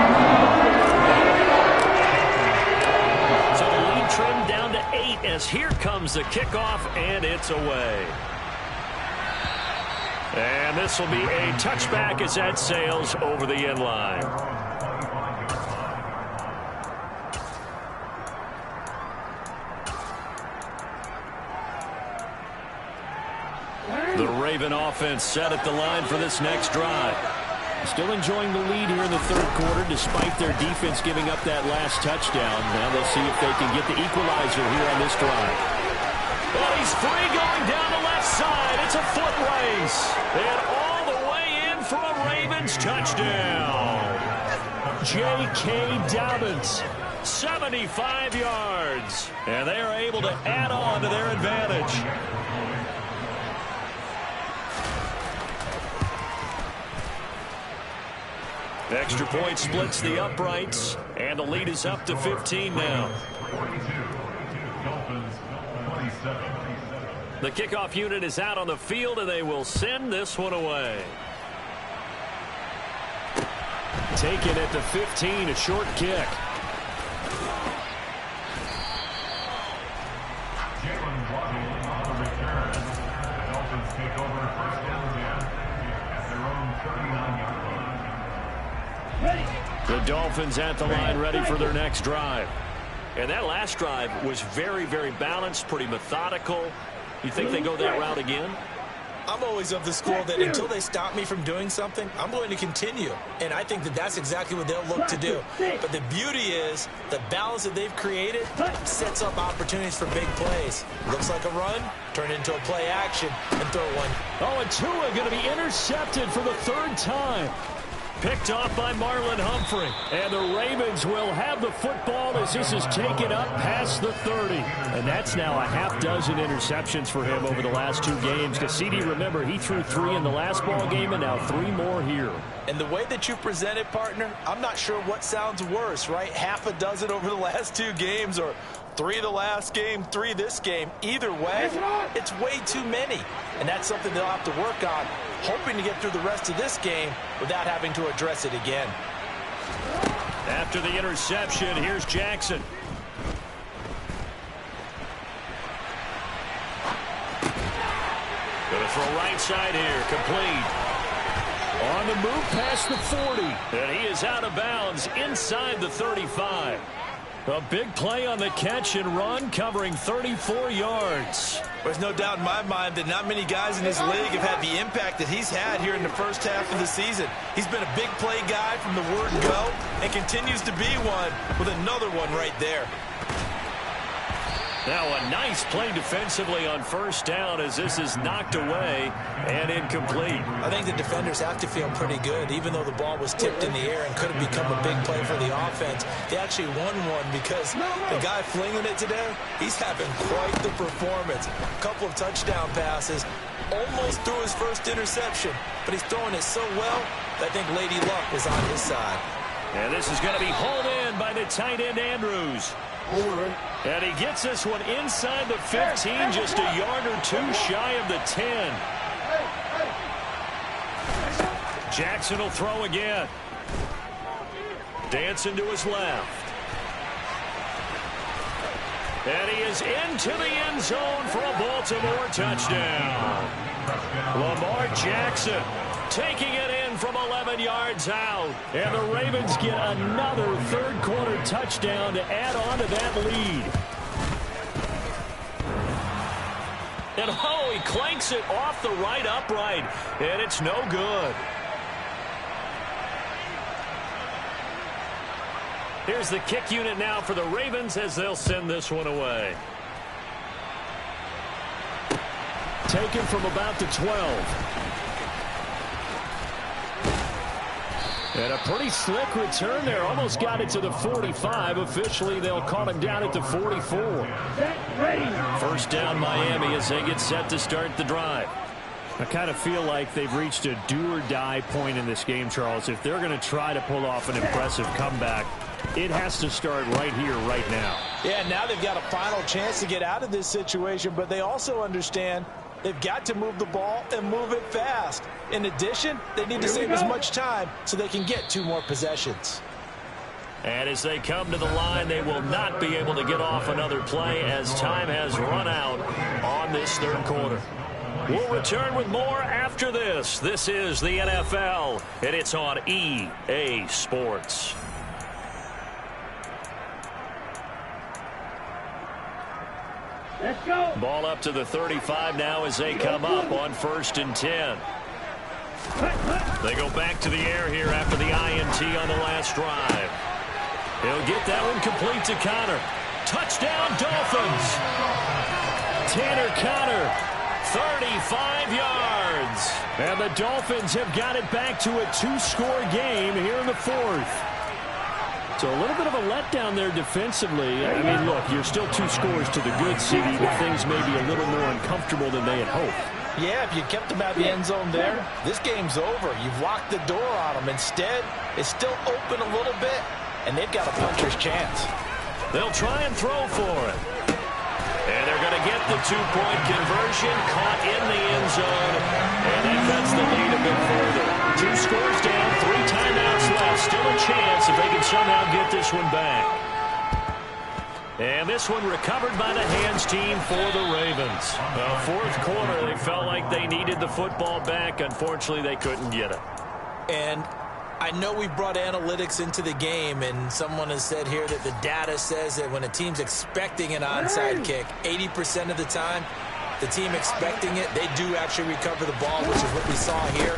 So the lead trimmed down to 8 as here comes the kickoff, and it's away. And this will be a touchback as that sails over the end line. Raven offense set at the line for this next drive. Still enjoying the lead here in the third quarter despite their defense giving up that last touchdown. Now they'll see if they can get the equalizer here on this drive. Well, he's free going down the left side. It's a foot race. And all the way in for a Ravens touchdown. J.K. Dobbins, 75 yards. And they are able to add on to their advantage. Extra point splits the uprights, and the lead is up to 15 now. The kickoff unit is out on the field, and they will send this one away. Taken at the 15, a short kick. Jalen Waddle on the return. The Dolphins take over first down again at their own 39-yard line. The Dolphins at the line ready for their next drive. And that last drive was very, very balanced, pretty methodical. You think they go that route again? I'm always of the school that until they stop me from doing something, I'm going to continue. And I think that that's exactly what they'll look to do. But the beauty is the balance that they've created sets up opportunities for big plays. Looks like a run, turn into a play action, and throw one. Oh, and Tua going to be intercepted for the third time. Picked off by Marlon Humphrey. And the Ravens will have the football as this is taken up past the 30. And that's now a half dozen interceptions for him over the last two games. Because CD, remember, he threw 3 in the last ball game and now 3 more here. And the way that you present it, partner, I'm not sure what sounds worse, right? Half a dozen over the last 2 games or 3 the last game, 3 this game. Either way, it's way too many. And that's something they'll have to work on, hoping to get through the rest of this game without having to address it again. After the interception, here's Jackson. Going to throw right side here, complete. On the move past the 40. And he is out of bounds inside the 35. A big play on the catch and run, covering 34 yards. There's no doubt in my mind that not many guys in this league have had the impact that he's had here in the first half of the season. He's been a big play guy from the word go and continues to be one with another one right there. Now a nice play defensively on first down as this is knocked away and incomplete. I think the defenders have to feel pretty good. Even though the ball was tipped in the air and could have become a big play for the offense, they actually won one because the guy flinging it today, he's having quite the performance. A couple of touchdown passes, almost threw his first interception, but he's throwing it so well that I think Lady Luck was on his side. And this is going to be hauled in by the tight end Andrews. And he gets this one inside the 15, just a yard or 2 shy of the 10. Jackson will throw again. Dancing to his left. And he is into the end zone for a Baltimore touchdown. Lamar Jackson taking it in from 11 yards out. And the Ravens get another third quarter touchdown to add on to that lead. And oh, he clanks it off the right upright. And it's no good. Here's the kick unit now for the Ravens as they'll send this one away. Taken from about the 12. And a pretty slick return there. Almost got it to the 45. Officially, they'll call him down at the 44. First down Miami as they get set to start the drive. I kind of feel like they've reached a do-or-die point in this game, Charles. If they're going to try to pull off an impressive comeback, it has to start right here, right now. Yeah, now they've got a final chance to get out of this situation, but they also understand they've got to move the ball and move it fast. In addition, they need to save as much time so they can get 2 more possessions. And as they come to the line, they will not be able to get off another play as time has run out on this third quarter. We'll return with more after this. This is the NFL, and it's on EA Sports. Let's go. Ball up to the 35 now as they come up on 1st and 10. They go back to the air here after the INT on the last drive. He'll get that one complete to Connor. Touchdown, Dolphins. Tanner Connor, 35 yards. And the Dolphins have got it back to a 2-score game here in the 4th. So a little bit of a letdown there defensively. I mean, look, you're still 2 scores to the good, CD, but things may be a little more uncomfortable than they had hoped. Yeah, if you kept them out of the end zone there, this game's over. You've locked the door on them. Instead, it's still open a little bit, and they've got a puncher's chance. They'll try and throw for it. And they're going to get the 2-point conversion, caught in the end zone, and that cuts the lead a bit further. 2 scores down, 3 timeouts left. Still a chance if they can somehow get this one back. And this one recovered by the hands team for the Ravens. Well, 4th quarter, they felt like they needed the football back. Unfortunately, they couldn't get it. And I know we brought analytics into the game, and someone has said here that the data says that when a team's expecting an onside kick, 80% of the time, the team expecting it, they do actually recover the ball, which is what we saw here.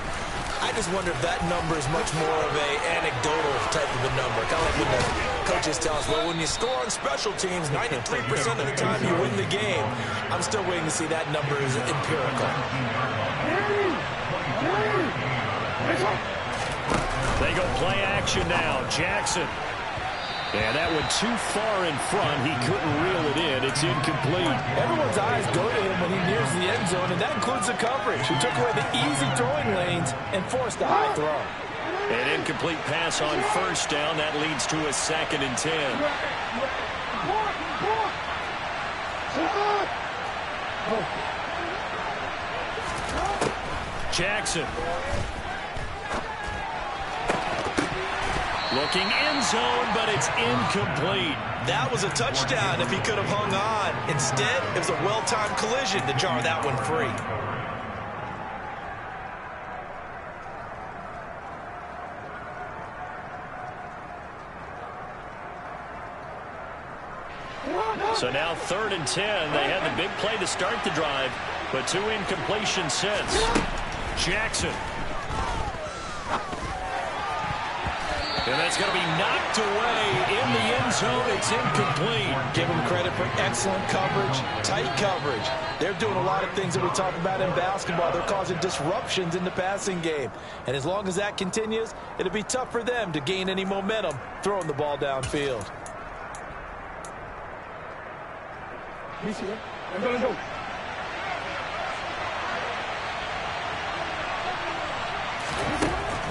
I just wonder if that number is much more of a anecdotal type of a number. Kind of like when the coaches tell us, well, when you score on special teams, 93% of the time you win the game. I'm still waiting to see that number is empirical. They go play action now. Jackson. And that one too far in front. He couldn't reel it in. It's incomplete. Everyone's eyes go to him when he nears the end zone, and that includes the coverage. He took away the easy throwing lanes and forced a high throw. An incomplete pass on 1st down. That leads to a 2nd and 10. Jackson. Looking end zone, but it's incomplete. That was a touchdown if he could have hung on. Instead, it was a well-timed collision to jar that one free. So now 3rd and 10. They had the big play to start the drive, but 2 incompletions since. Jackson. And that's going to be knocked away in the end zone. It's incomplete. Give them credit for excellent coverage, tight coverage. They're doing a lot of things that we talk about in basketball. They're causing disruptions in the passing game. And as long as that continues, it'll be tough for them to gain any momentum throwing the ball downfield.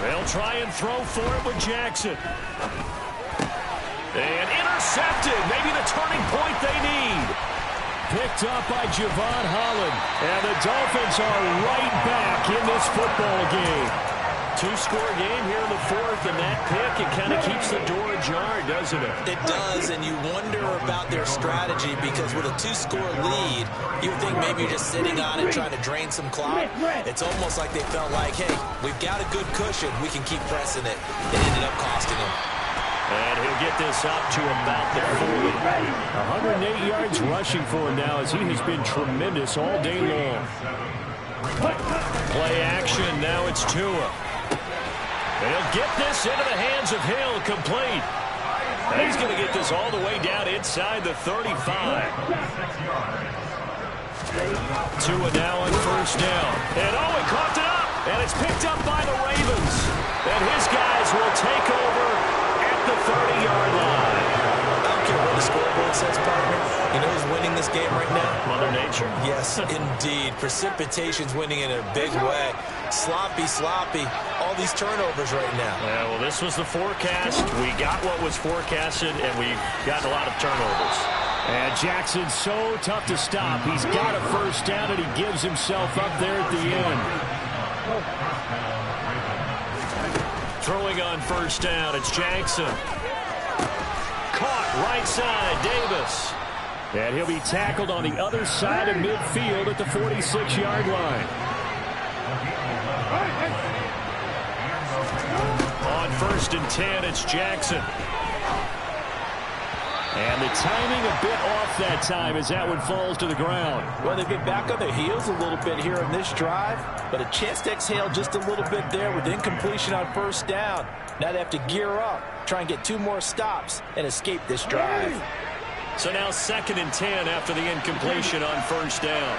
They'll try and throw for it with Jackson. And intercepted. Maybe the turning point they need. Picked up by Javon Holland. And the Dolphins are right back in this football game. 2-score game here in the 4th, and that pick, it kind of keeps the door ajar, doesn't it? It does, and you wonder about their strategy because with a 2-score lead, you would think maybe you're just sitting on it trying to drain some clock. It's almost like they felt like, hey, we've got a good cushion. We can keep pressing it. It ended up costing them. And he'll get this up to about the 40. 108 yards rushing for him now as he has been tremendous all day long. Play action, now it's Tua. And he'll get this into the hands of Hill, complete. And he's going to get this all the way down inside the 35. Tua now on 1st down. And he caught it up. And it's picked up by the Ravens. And his guys will take over at the 30-yard line. I don't care what the scoreboard says, partner. You know who's winning this game right now? Mother Nature. Yes, indeed. Precipitation's winning in a big way. Sloppy. All these turnovers right now. Yeah, well, this was the forecast. We got what was forecasted, and we got a lot of turnovers. And Jackson's so tough to stop. He's got a 1st down, and he gives himself up there at the end. Throwing on 1st down, it's Jackson. Caught right side, Davis. And he'll be tackled on the other side of midfield at the 46-yard line. On 1st and 10, it's Jackson. And the timing a bit off that time as that one falls to the ground. Well, they've been back on their heels a little bit here in this drive, but a chance to exhale just a little bit there with incompletion on first down. Now they have to gear up, try and get 2 more stops, and escape this drive. So now 2nd and 10 after the incompletion on first down.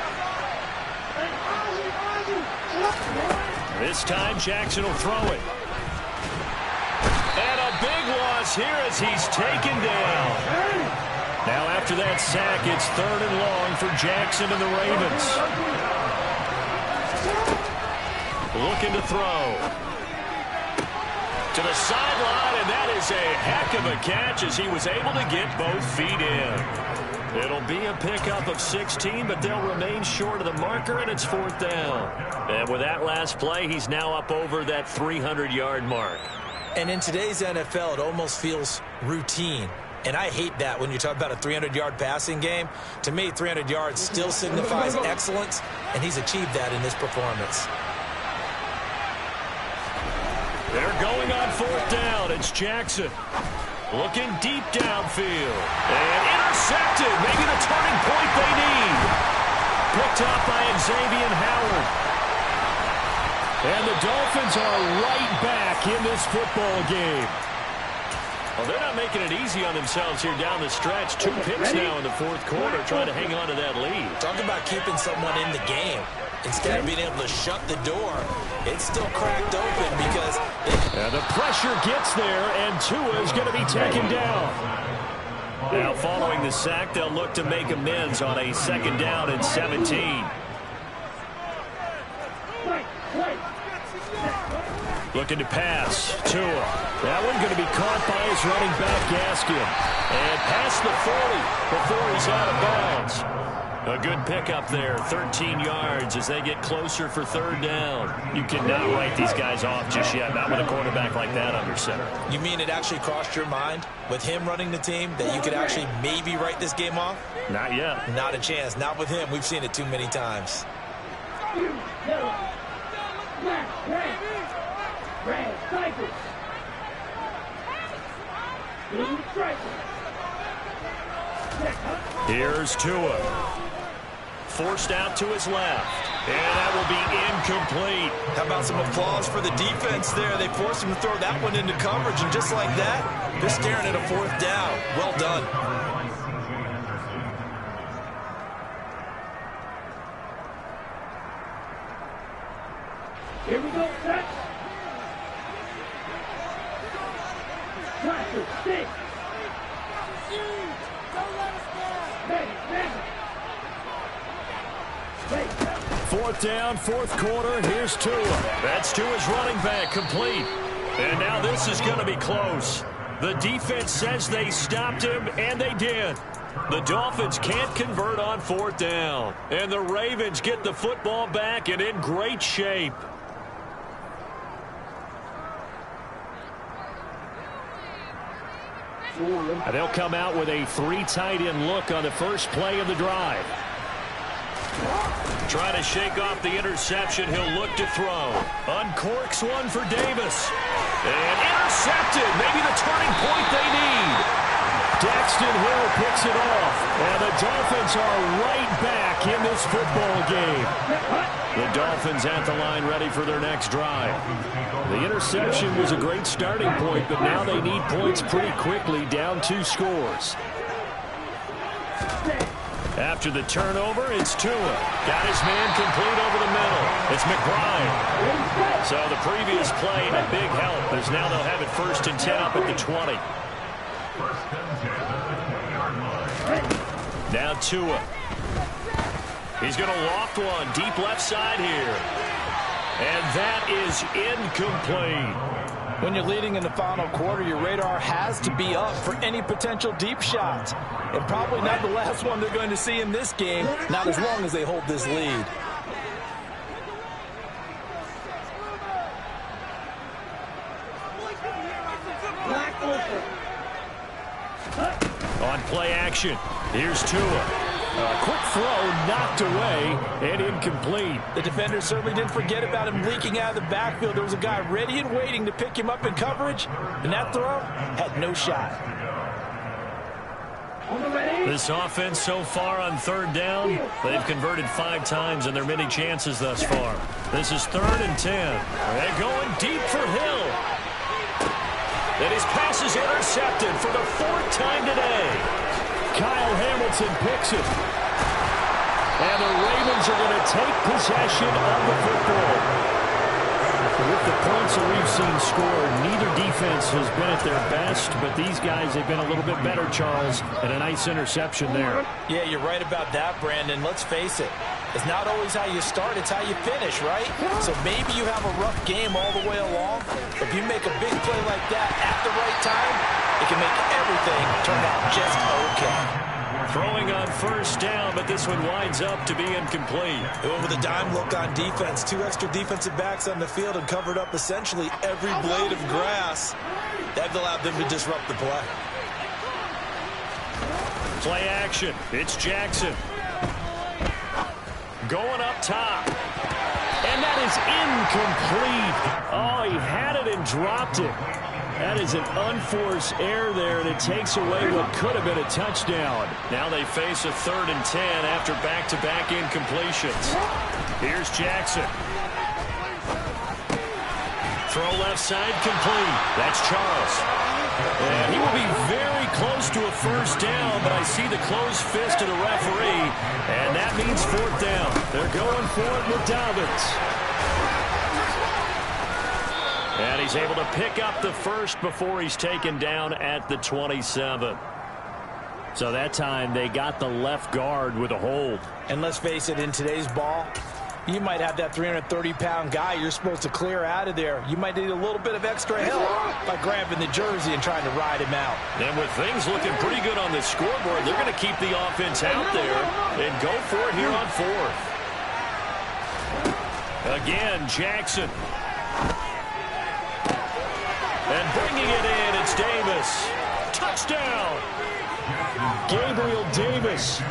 This time Jackson will throw it. And a big loss here as he's taken down. Now after that sack, it's 3rd and long for Jackson and the Ravens. Looking to throw. To the sideline, and that is a heck of a catch as he was able to get both feet in. It'll be a pickup of 16, but they'll remain short of the marker, and it's 4th down. And with that last play, he's now up over that 300-yard mark. And in today's NFL, it almost feels routine. And I hate that when you talk about a 300-yard passing game. To me, 300 yards still signifies excellence, and he's achieved that in this performance. They're going on 4th down. It's Jackson. Looking deep downfield. And intercepted. Maybe the turning point they need. Picked up by Xavier Howard. And the Dolphins are right back in this football game. Well, they're not making it easy on themselves here down the stretch. 2 picks now in the 4th quarter trying to hang on to that lead. Talk about keeping someone in the game. Instead of being able to shut the door, it's still cracked open because... And the pressure gets there, and Tua is going to be taken down. Now, following the sack, they'll look to make amends on a 2nd down and 17. Looking to pass. Tua. That one going to be caught by his running back, Gaskin. And past the 40 before he's out of bounds. A good pickup there, 13 yards as they get closer for 3rd down. You cannot write these guys off just yet, not with a quarterback like that under center. You mean it actually crossed your mind with him running the team that you could actually maybe write this game off? Not yet. Not a chance. Not with him. We've seen it too many times. Here's Tua. Forced out to his left. And that will be incomplete. How about some applause for the defense there? They forced him to throw that one into coverage, and just like that, they're staring at a 4th down. Well done. Here we go, set. Try to stick. Don't let us down. Ready. 4th down, 4th quarter. Here's Tua. That's Tua's running back, complete. And now this is going to be close. The defense says they stopped him, and they did. The Dolphins can't convert on 4th down. And the Ravens get the football back and in great shape. And they'll come out with a 3 tight end look on the first play of the drive. Trying to shake off the interception. He'll look to throw. Uncorks one for Davis. And intercepted. Maybe the turning point they need. Daxton Hill picks it off. And the Dolphins are right back in this football game. The Dolphins at the line ready for their next drive. The interception was a great starting point, but now they need points pretty quickly, down 2 scores. After the turnover, it's Tua. Got his man complete over the middle. It's McBride. So the previous play, a big help, as now they'll have it 1st and 10 up at the 20. Now Tua. He's going to loft one deep left side here. And that is incomplete. When you're leading in the final quarter, your radar has to be up for any potential deep shots. And probably not the last one they're going to see in this game, not as long as they hold this lead. On play action, here's Tua. A quick throw knocked away and incomplete. The defender certainly didn't forget about him leaking out of the backfield. There was a guy ready and waiting to pick him up in coverage, and that throw had no shot. This offense so far on third down, they've converted 5 times in their many chances thus far. This is 3rd and 10. They're going deep for Hill. And his pass is intercepted for the 4th time today. Kyle Hamilton picks it. And the Ravens are going to take possession of the football. With the points that we've seen scored, neither defense has been at their best, but these guys have been a little bit better, Charles, and a nice interception there. Yeah, you're right about that, Brandon. Let's face it. It's not always how you start, it's how you finish, right? So maybe you have a rough game all the way along, but if you make a big play like that at the right time, it can make everything turn out just okay. Throwing on 1st down, but this one winds up to be incomplete. They went with a dime look on defense. 2 extra defensive backs on the field and covered up essentially every blade of grass. That allowed them to disrupt the play. Play action. It's Jackson. Going up top. And that is incomplete. Oh, he had it and dropped it. That is an unforced error there, and it takes away what could have been a touchdown. Now they face a 3rd and 10 after back-to-back incompletions. Here's Jackson. Throw left side complete. That's Charles. And he will be very close to a 1st down, but I see the closed fist of the referee, and that means 4th down. They're going for it with Dobbins. And he's able to pick up the 1st before he's taken down at the 27. So that time they got the left guard with a hold. And let's face it, in today's ball, you might have that 330-pound guy you're supposed to clear out of there. You might need a little bit of extra help by grabbing the jersey and trying to ride him out. And with things looking pretty good on the scoreboard, they're going to keep the offense out there and go for it here on 4th. Again, Jackson. And bringing it in, it's Davis. Touchdown! Gabriel Davis,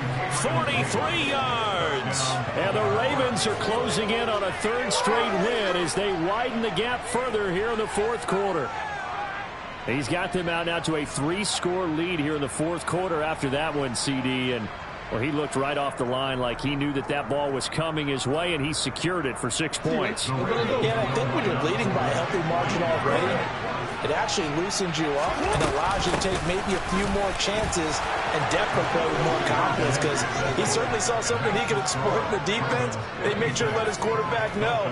43 yards. And the Ravens are closing in on a 3rd straight win as they widen the gap further here in the 4th quarter. He's got them out now to a 3-score lead here in the 4th quarter after that one, CD. And well, he looked right off the line like he knew that that ball was coming his way, and he secured it for 6 points. Yeah, I think when you're leading by a healthy margin already, it actually loosens you up and allows you to take maybe a few more chances and definitely play with more confidence, because he certainly saw something he could exploit in the defense. They made sure to let his quarterback know,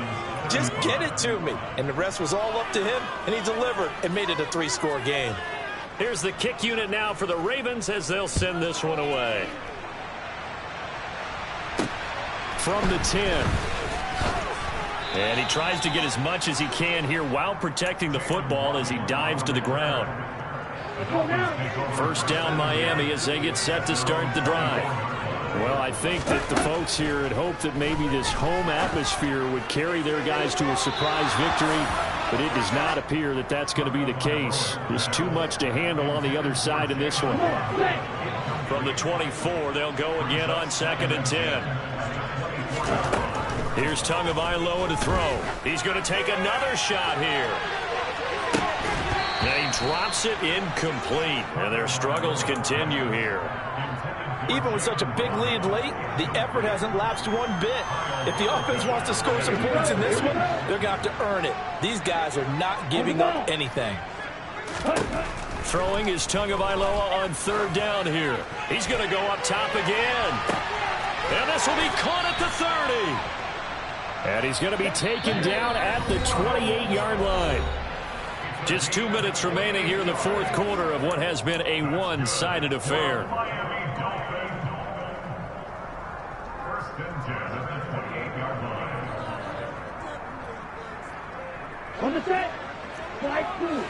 just get it to me. And the rest was all up to him, and he delivered and made it a 3-score game. Here's the kick unit now for the Ravens as they'll send this one away. From the 10. And he tries to get as much as he can here while protecting the football as he dives to the ground. 1st down Miami as they get set to start the drive. Well, I think that the folks here had hoped that maybe this home atmosphere would carry their guys to a surprise victory, but it does not appear that that's going to be the case. There's too much to handle on the other side in this one. From the 24, they'll go again on 2nd and 10. Here's Tagovailoa to throw. He's going to take another shot here. And he drops it incomplete. And their struggles continue here. Even with such a big lead late, the effort hasn't lapsed one bit. If the offense wants to score some points in this one, they're going to have to earn it. These guys are not giving up anything. Throwing is Tagovailoa on 3rd down here. He's going to go up top again. And this will be caught at the 30. And he's going to be taken down at the 28-yard line. Just 2 minutes remaining here in the 4th quarter of what has been a one-sided affair. On the set. Slide 2.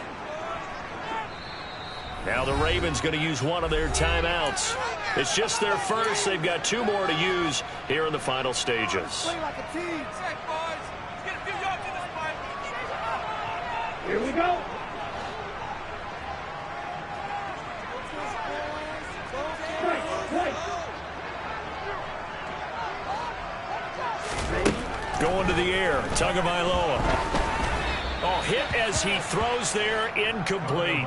Now the Ravens going to use one of their timeouts. It's just their first. They've got 2 more to use here in the final stages. Play like a team. Here we go. Going to the air. Tagovailoa. Oh, hit as he throws there, incomplete.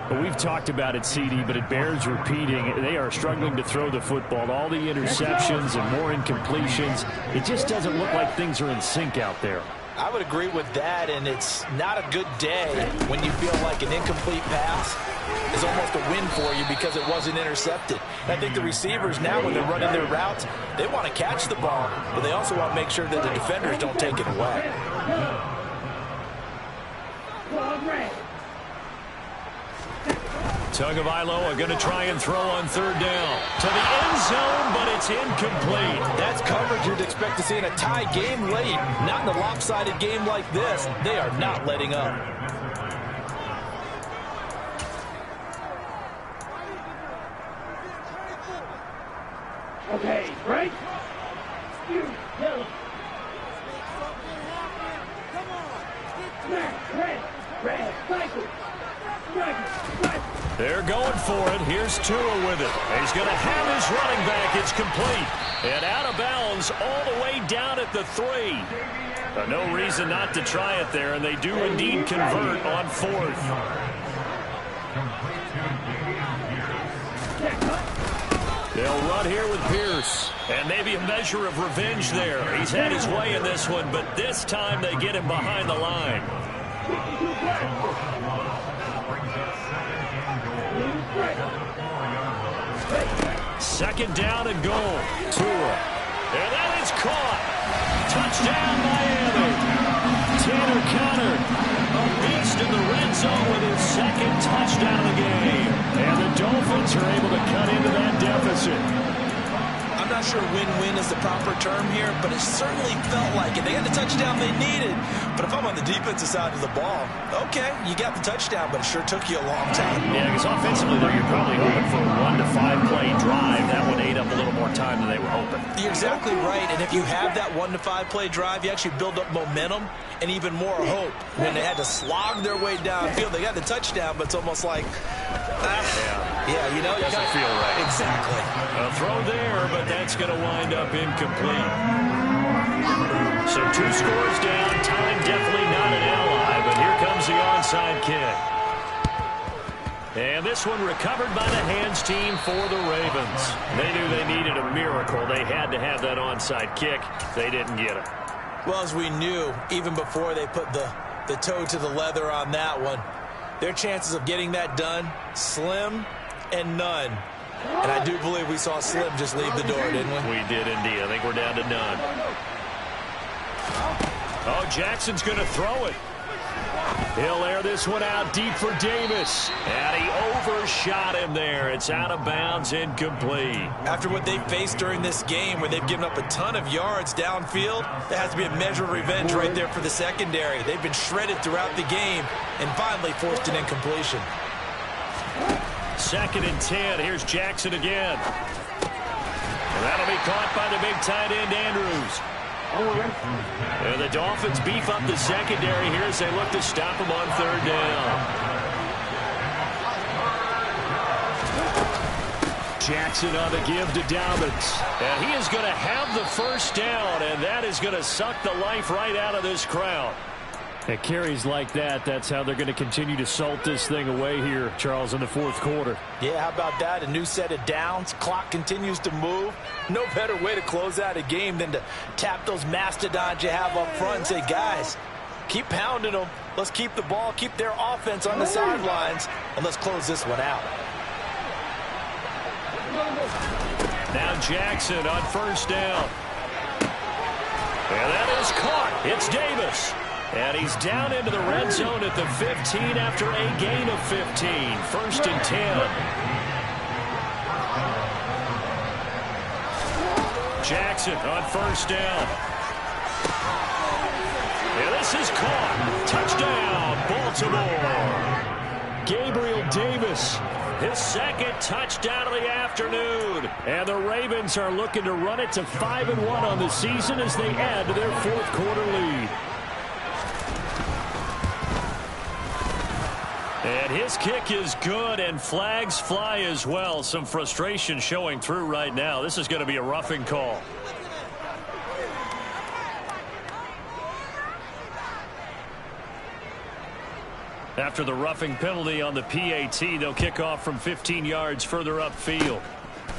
Well, we've talked about it, CD, but it bears repeating. They are struggling to throw the football. All the interceptions and more incompletions. It just doesn't look like things are in sync out there. I would agree with that, and it's not a good day when you feel like an incomplete pass is almost a win for you because it wasn't intercepted. And I think the receivers now, when they're running their routes, they want to catch the ball, but they also want to make sure that the defenders don't take it away. Tagovailoa are going to try and throw on third down. To the end zone, but it's incomplete. That's coverage you'd expect to see in a tie game late. Not in a lopsided game like this. They are not letting up. Okay, break. You go. Red, cycle. They're going for it. Here's Tua with it. He's going to have his running back. It's complete. And out of bounds all the way down at the 3. No reason not to try it there, and they do indeed convert on 4th. They'll run here with Pierce. And maybe a measure of revenge there. He's had his way in this one, but this time they get him behind the line. Second down and goal. Tua. And that is caught. Touchdown, Miami. Tanner Conner, a beast in the red zone with his second touchdown of the game. And the Dolphins are able to cut into that deficit. I'm not sure win-win is the proper term here, but it certainly felt like it. They had the touchdown they needed. But if I'm on the defensive side of the ball, okay, you got the touchdown, but it sure took you a long time. Yeah, because offensively, though, you're probably hoping for a 1 to 5 play drive. That would ate up a little more time than they were hoping. You're exactly right, and if you have that 1 to 5 play drive, you actually build up momentum and even more hope. When they had to slog their way downfield, they got the touchdown, but it's almost like, yeah, you know, it doesn't feel right. Exactly. A throw there, but that's going to wind up incomplete. So 2 scores down. Time definitely not an ally, but here comes the onside kick. And this one recovered by the hands team for the Ravens. They knew they needed a miracle. They had to have that onside kick. They didn't get it. Well, as we knew, even before they put the toe to the leather on that one, their chances of getting that done, slim and none. And I do believe we saw Slim just leave the door, didn't we? We did indeed. I think we're down to none. Oh, Jackson's going to throw it. He'll air this one out deep for Davis. And he overshot him there. It's out of bounds, incomplete. After what they faced during this game, where they've given up a ton of yards downfield, there has to be a measure of revenge right there for the secondary. They've been shredded throughout the game and finally forced an incompletion. 2nd and 10. Here's Jackson again. And that'll be caught by the big tight end, Andrews. And the Dolphins beef up the secondary here as they look to stop him on 3rd down. Jackson on the give to Dobbins. And he is going to have the 1st down, and that is going to suck the life right out of this crowd. At carries like that, that's how they're going to continue to salt this thing away here, Charles, in the 4th quarter. Yeah, how about that? A new set of downs. Clock continues to move. No better way to close out a game than to tap those mastodons you have up front and say, guys, keep pounding them. Let's keep the ball, keep their offense on the sidelines, and let's close this one out. Now Jackson on 1st down. And that is caught. It's Davis. And he's down into the red zone at the 15 after a gain of 15. 1st and 10. Jackson on 1st down. And this is caught. Touchdown, Baltimore. Gabriel Davis, his 2nd touchdown of the afternoon. And the Ravens are looking to run it to 5-1 on the season as they add to their 4th quarter lead. And his kick is good, and flags fly as well. Some frustration showing through right now. This is going to be a roughing call. After the roughing penalty on the PAT, they'll kick off from 15 yards further upfield.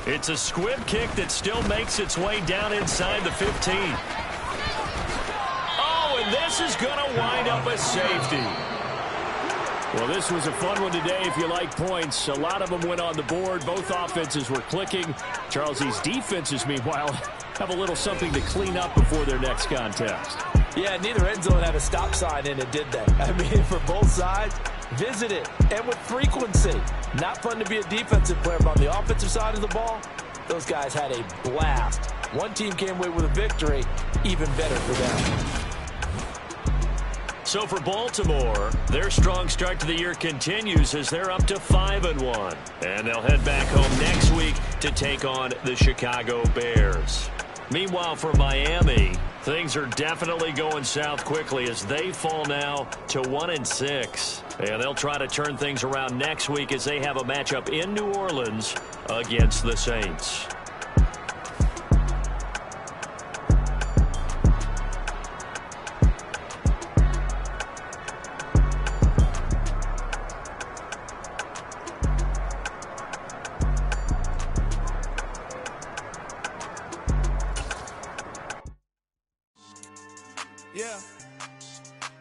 It's a squib kick that still makes its way down inside the 15. Oh, and this is going to wind up a safety. Well, this was a fun one today if you like points. A lot of them went on the board. Both offenses were clicking. Charles's defenses, meanwhile, have a little something to clean up before their next contest. Yeah, neither end zone had a stop sign in it, did they? I mean, for both sides, visit it, and with frequency. Not fun to be a defensive player, but on the offensive side of the ball, those guys had a blast. One team came away with a victory, even better for them. So for Baltimore, their strong start to the year continues as they're up to 5-1. And they'll head back home next week to take on the Chicago Bears. Meanwhile, for Miami, things are definitely going south quickly as they fall now to 1-6. And they'll try to turn things around next week as they have a matchup in New Orleans against the Saints. Yeah.